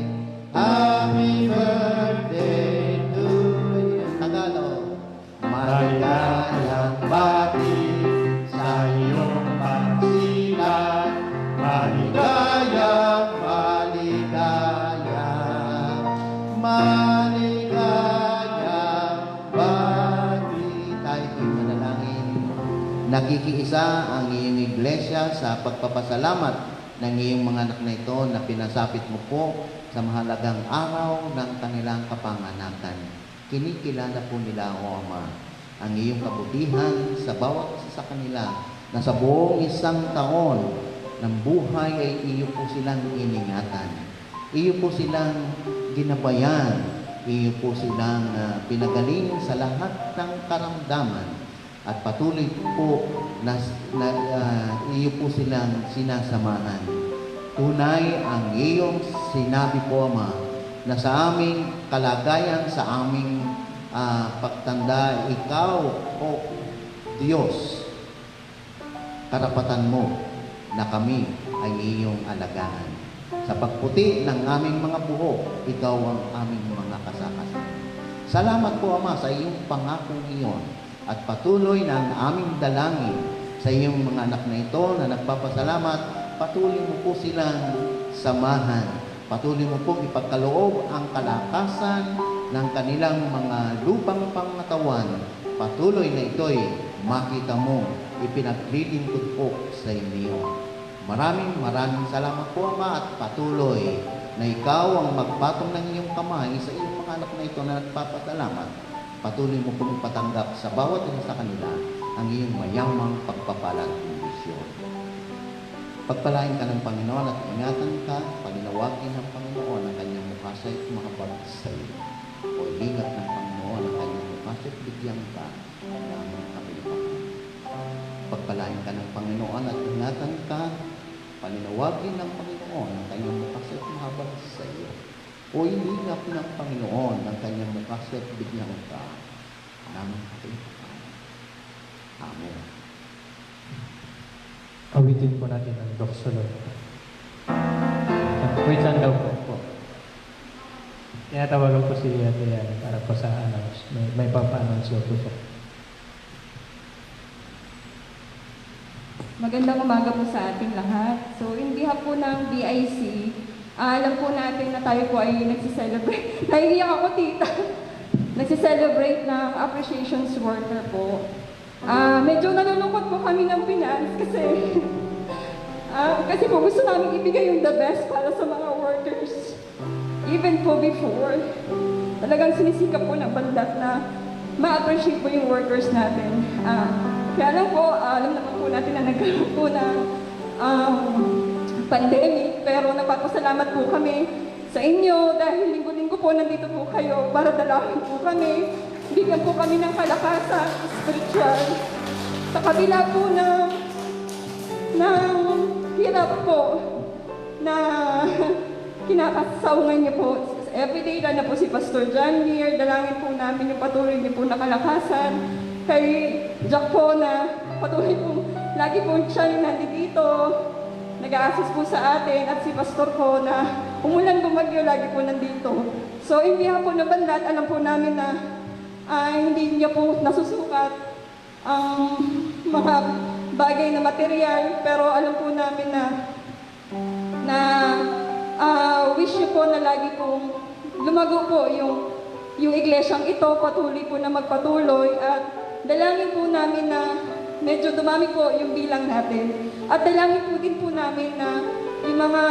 Happy birthday to you. Tagalog. Maligayang bati sa iyong pagsilang. Maligayang, maligayang, maligayang bati. Tayo po'y manalangin. Nakikiisa ang iyong iglesia sa pagpapasalamat ng iyong mga anak na ito na pinasapit mo po sa mahalagang araw ng kanilang kapanganakan. Kinikilala po nila, O Ama, ang iyong kabutihan sa bawat isa sa kanila na sa buong isang taon ng buhay ay iyo po silang iningatan. Iyo po silang ginabayan. Iyo po silang pinagaling sa lahat ng karamdaman. At patuloy po na iyo po silang sinasamahan. Tunay ang iyong sinabi po, Ama, na sa aming kalagayan, sa aming pagtanda, ikaw, O Diyos, karapatan mo na kami ay iyong alagaan. Sa pagputi ng aming mga buhok, ikaw ang aming mga kasakasan. Salamat po, Ama, sa iyong pangakong iyon at patuloy na ang aming dalangin sa iyong mga anak na ito na nagpapasalamat. Patuloy mo po silang samahan. Patuloy mo po ipagkaloob ang kalakasan ng kanilang mga lupang pangatawan. Patuloy na ito'y makita mo, ipinaglilingkod po sa inyo. Maraming salamat po, Ama, at patuloy na ikaw ang magpatong ng iyong kamay sa iyong mga anak na ito na nagpapasalamat. Patuloy mo pong patanggap sa bawat isa sa kanila ang iyong mayamang pagpapalang misyon. Pagpalain ka ng Panginoon at ingatan ka, palinawagin ng Panginoon ang kanyang mukha sa makapag sa iyo. O ilingat ng Panginoon ang kanyang mukha sa bigyan ka ng kapilipakan. Pagpalain ka ng Panginoon at ingatan ka, palinawagin ng Panginoon ang kanyang mukha sa mahabag sa iyo. O ilingap ng Panginoon ang kanyang mukha at bigyan ka ng kapilipakan. Amen. Awitin po natin ang Doxolog. Wait lang daw po. Tinatawagan po si Ate Yan para po sa announce. May papa-announce daw po siya. Magandang umaga po sa ating lahat. So, in behalf po ng BIC, alam po natin na tayo po ay nagsiselebrate. Naiiyak ako, tita. Nagsiselebrate ng appreciations worker po. Medyo nalulungkot po kami ng finance kasi po gusto namin ibigay yung the best para sa mga workers. Even po before, talagang sinisikap po ng bandat na ma-appreciate po yung workers natin. Kaya lang po, alam naman po natin na nagkaroon po ng pandemic, pero nagpapasalamat po kami sa inyo dahil linggo-linggo po nandito po kayo para dalawin po kami. Bigyan po kami ng kalakasan, spiritual. Sa kabila po ng hirap po na kinakasaungan niyo po. Everyday na po si Pastor John Lear, dalangin po namin yung patuloy niyo po na kalakasan. Kay Jack po na patuloy po, lagi po siya yung nandito, nag-a-assist po sa atin, at si Pastor po na umulan bumagyo, lagi po nandito. So, in behalf po ng bandat, alam po namin na hindi niya po nasusukat ang mga bagay na material, pero alam po namin na wish niyo po na lagi pong lumago po yung iglesyang ito, patuloy po na magpatuloy, at dalangin po namin na medyo dumami po yung bilang natin. At dalangin po din po namin na yung mga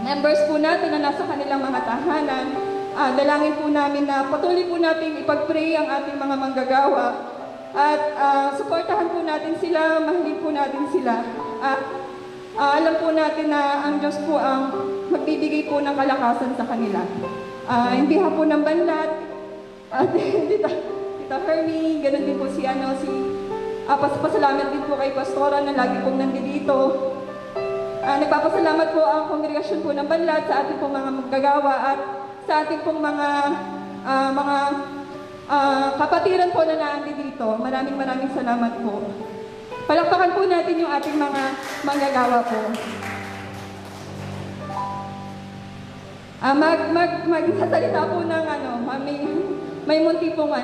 members po natin na nasa kanilang mga tahanan, dalangin po namin na patuloy po natin ipag-pray ang ating mga manggagawa at suportahan po natin sila, mahalin po natin sila. Alam po natin na ang Diyos po ang magbibigay po ng kalakasan sa kanila. Hindi po ng banlat, Tita Hermie, ganun din po pasalamat din po kay Pastora na lagi pong nandito. Nagpapasalamat po ang kongregasyon po ng Banlad sa ating pong mga magagawa at sa ating pong mga kapatiran po na naandi dito. Maraming salamat po. Palakpakan po natin yung ating mga manggagawa po. Magsasalita po ng may munti pong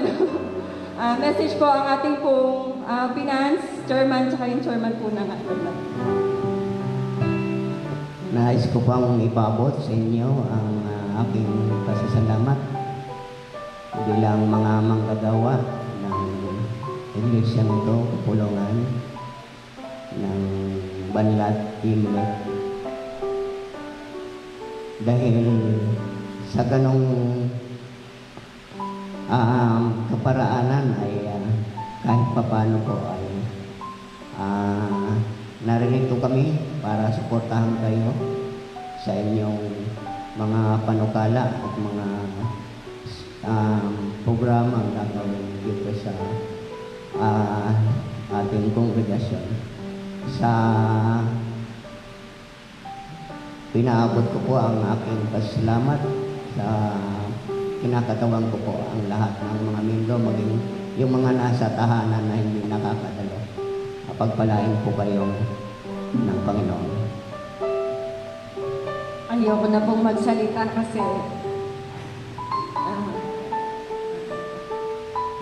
message po ang ating pong finance chairman tsaka yung chairman po ng Banlad. Nais ko pang ipaabot sa inyo ang aking pasasalamat bilang mga manggagawa ng iglesia nito, kapulungan ng Banlad Imlet. Dahil sa ganong kaparaanan ay kahit papano po ay narinito kami para suportahan kayo sa inyong mga panukala at mga programa na gagawin dito sa ating kongregasyon. Sa pinaabot ko po ang aking pasalamat sa kinakatawan ko po ang lahat ng mga membro, maging yung mga nasa tahanan na hindi nakakadalo. Pagpalain po kayo ng Panginoon. Ayoko na pong magsalita kasi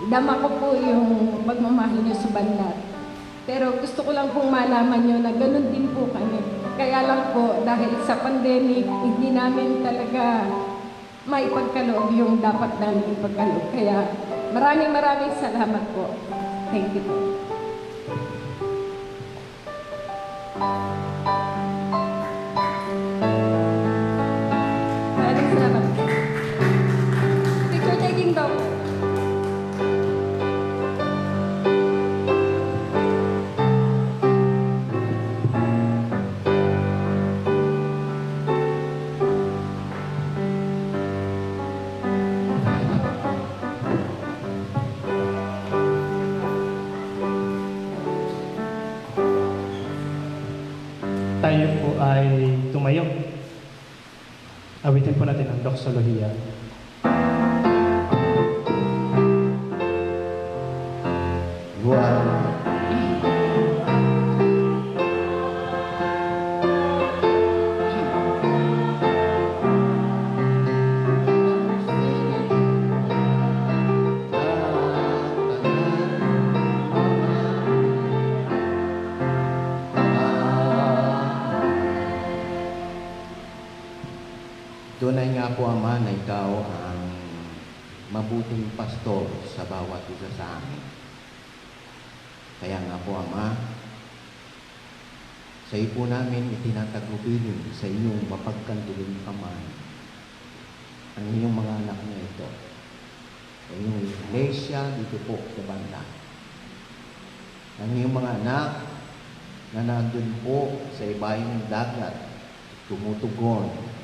dama ko po yung pagmamahal niyo sa Banlad. Pero gusto ko lang pong malaman niyo na ganun din po kami. Kaya lang po, dahil sa pandemic, hindi namin talaga maipagkaloob yung dapat namin ipagkaloob. Kaya maraming salamat po. Thank you po. Maraming salamat. Picture taking daw po. Tayo po ay tumayo. Awitin po natin ang doxologia. Wow. Tunay nga po, Ama, na ikaw ang mabuting pastor sa bawat isa sa amin. Kaya nga po, Ama, sa iyo po namin itinatagubilin sa iyong mapagkandiling kamay ang iyong mga anak na ito. Sa iyong iglesia dito po sa Banlad. Ang iyong mga anak na nandun po sa ibahin ng dagat, tumutugon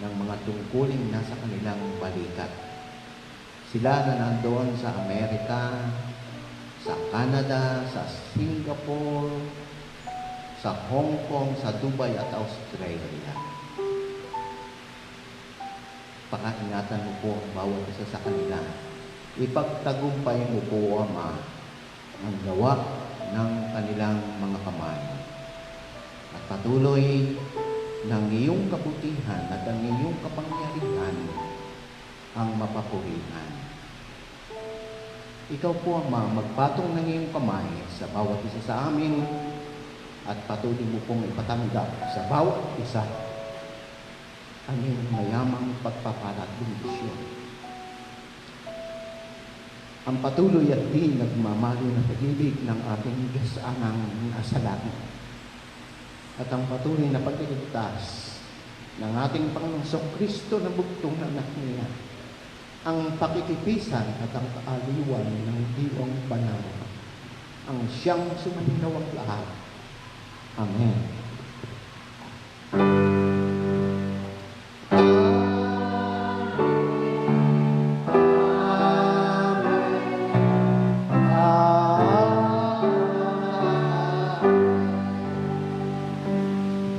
ng mga tungkuling nasa kanilang balikat. Sila na nandoon sa Amerika, sa Canada, sa Singapore, sa Hong Kong, sa Dubai at Australia. Pakaingatan mo po ang bawat isa sa kanila. Ipagtagumpay mo po, Ama, ang gawa ng kanilang mga kamay. At patuloy ng iyong kabutihan at ang iyong kapangyarihan ang mapapurihan. Ikaw po, Ama, magpatong ng iyong kamay sa bawat isa sa amin at patuloy mo pong ipatanggap sa bawat isa ang iyong mayamang pagpapala at bendisyon. Ang patuloy at di nagmamalo na pag-ibig ng ating Diyos amang nasa langit at ang patuloy na pagliligtas ng ating Panginoong Kristo na bugtong na anak niya, ang pakikipisan at ang kaaliwan ng diwang banal, ang siyang sumaninawang lahat. Amen.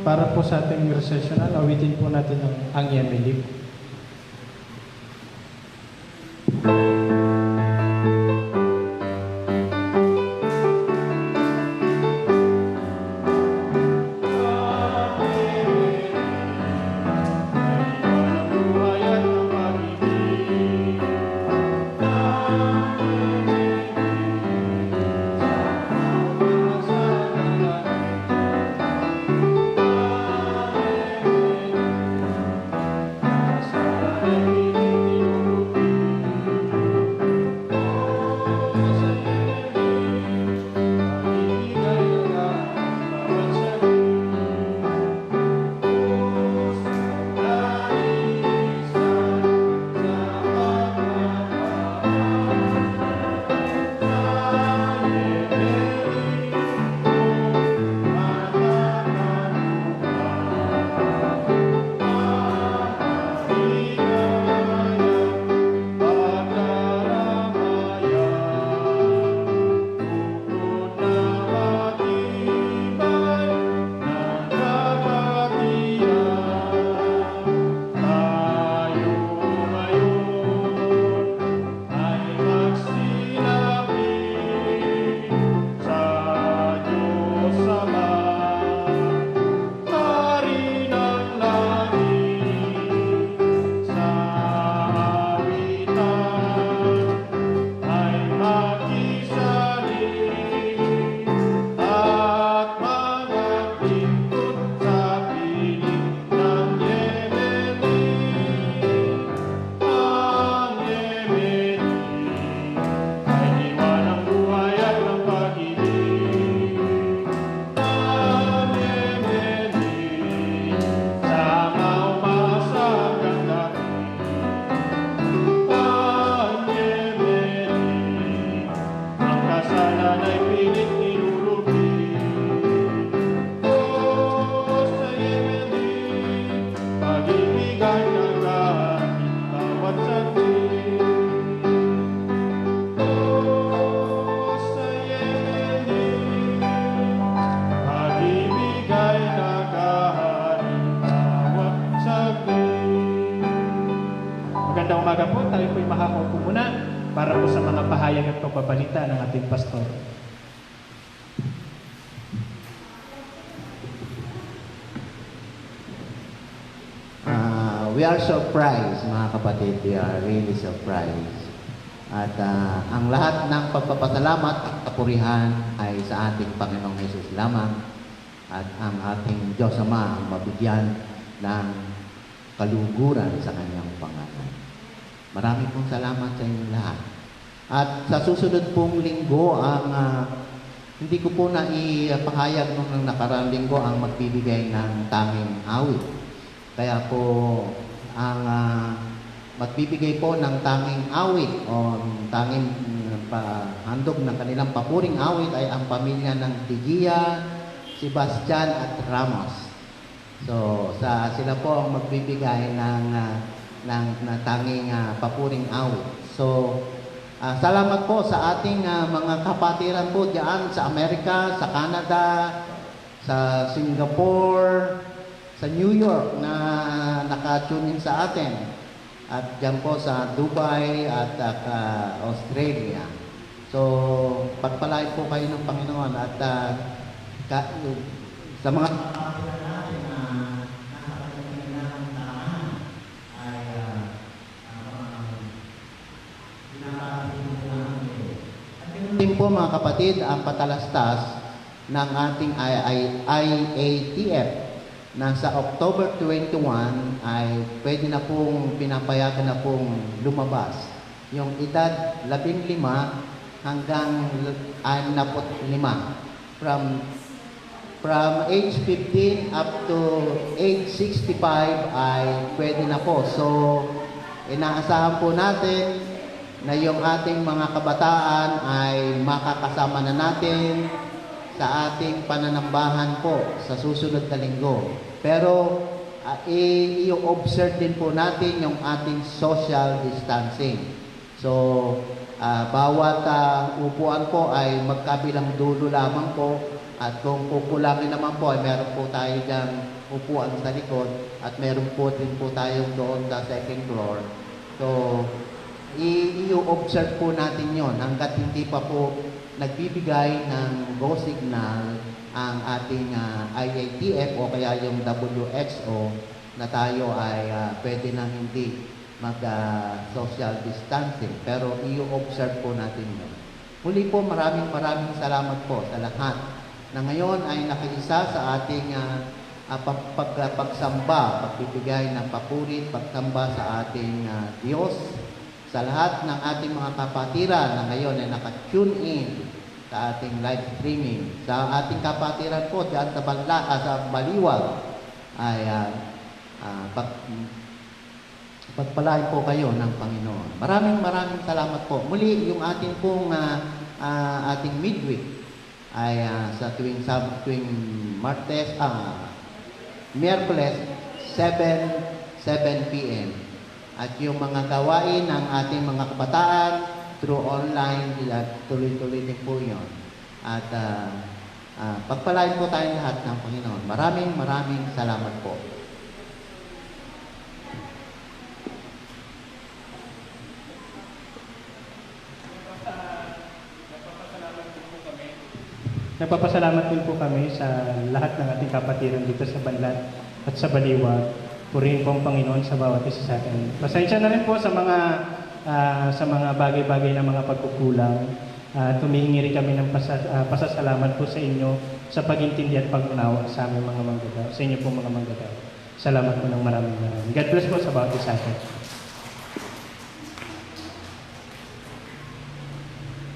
Para para po sa ating recessional, awitin po natin ang Yemilik. Magandang umaga po. Tayo po'y makakaupo muna para po sa mga pahayag at pagbabalita ng ating pastor. We are surprised, mga kapatid. We are really surprised. At ang lahat ng pagpapasalamat at kapurihan ay sa ating Panginoong Hesus lamang. At ang ating Diyos Ama ang mabigyan ng kaluguran sa kanyang pangalan. Marami pong salamat sa inyong lahat. At sa susunod pong linggo, hindi ko po na ipahayag nung nakaraang linggo ang magbibigay ng tanging awit. Kaya po, ang magbibigay po ng tanging awit o tanging handog ng kanilang papuring awit ay ang pamilya ng Tigia, Sebastian at Ramos. So, sila po ang magbibigay ng tanging papuring awit. So, salamat po sa ating mga kapatiran po diyan sa Amerika, sa Canada, sa Singapore, sa New York na naka-tune in sa atin. At diyan po sa Dubai at Australia. So, pagpalain po kayo ng Panginoon at sa mga din po mga kapatid ang patalastas ng ating IATF na sa October 21 ay pwede na pong pinapayagan na pong lumabas yung edad 15 hanggang 65 from age 15 up to age 65 ay pwede na po. So inaasahan po natin na yung ating mga kabataan ay makakasama na natin sa ating pananambahan po sa susunod na linggo. Pero i-observe din po natin yung ating social distancing. So, bawat upuan po ay magkabilang dulo lamang po At kung kukulangin naman po, ay meron po tayo dyan upuan sa likod at meron po din po tayo doon sa second floor. So, i-observe po natin yon hanggat hindi pa po nagbibigay ng go signal ang ating IATF o kaya yung WHO na tayo ay pwede nang hindi mag-social distancing. Pero i-observe po natin yun. Muli po, maraming salamat po sa lahat na ngayon ay nakiisa sa ating pagsamba, pagbibigay ng papurit, pagsamba sa ating Diyos, sa lahat ng ating mga kapatiran na ngayon ay naka-tune in sa ating live streaming, sa ating kapatiran po dyan sa Baliwag, ay pagpalain po kayo ng Panginoon. Maraming salamat po. Muli, yung ating pong ating midweek ay sa tuwing Martes, Miyerkules, 7 p.m. At yung mga gawain ng ating mga kabataan through online, tuloy-tuloy din po yun. At pagpalain po tayong lahat ng Panginoon. Maraming salamat po. Nagpapasalamat din po kami sa lahat ng ating kapatiran dito sa Banlat at sa Baliwag. Purihin po ang Panginoon sa bawat isa sa atin. Pasensya na rin po sa mga bagay-bagay na mga pagkukulang. Tumihingi rin kami ng pasasalamat po sa inyo sa pag-intindi at pag-unawa sa aming mga manggagawa, sa inyo po mga manggagawa. Salamat po ng maraming. God bless po sa bawat isa sa atin.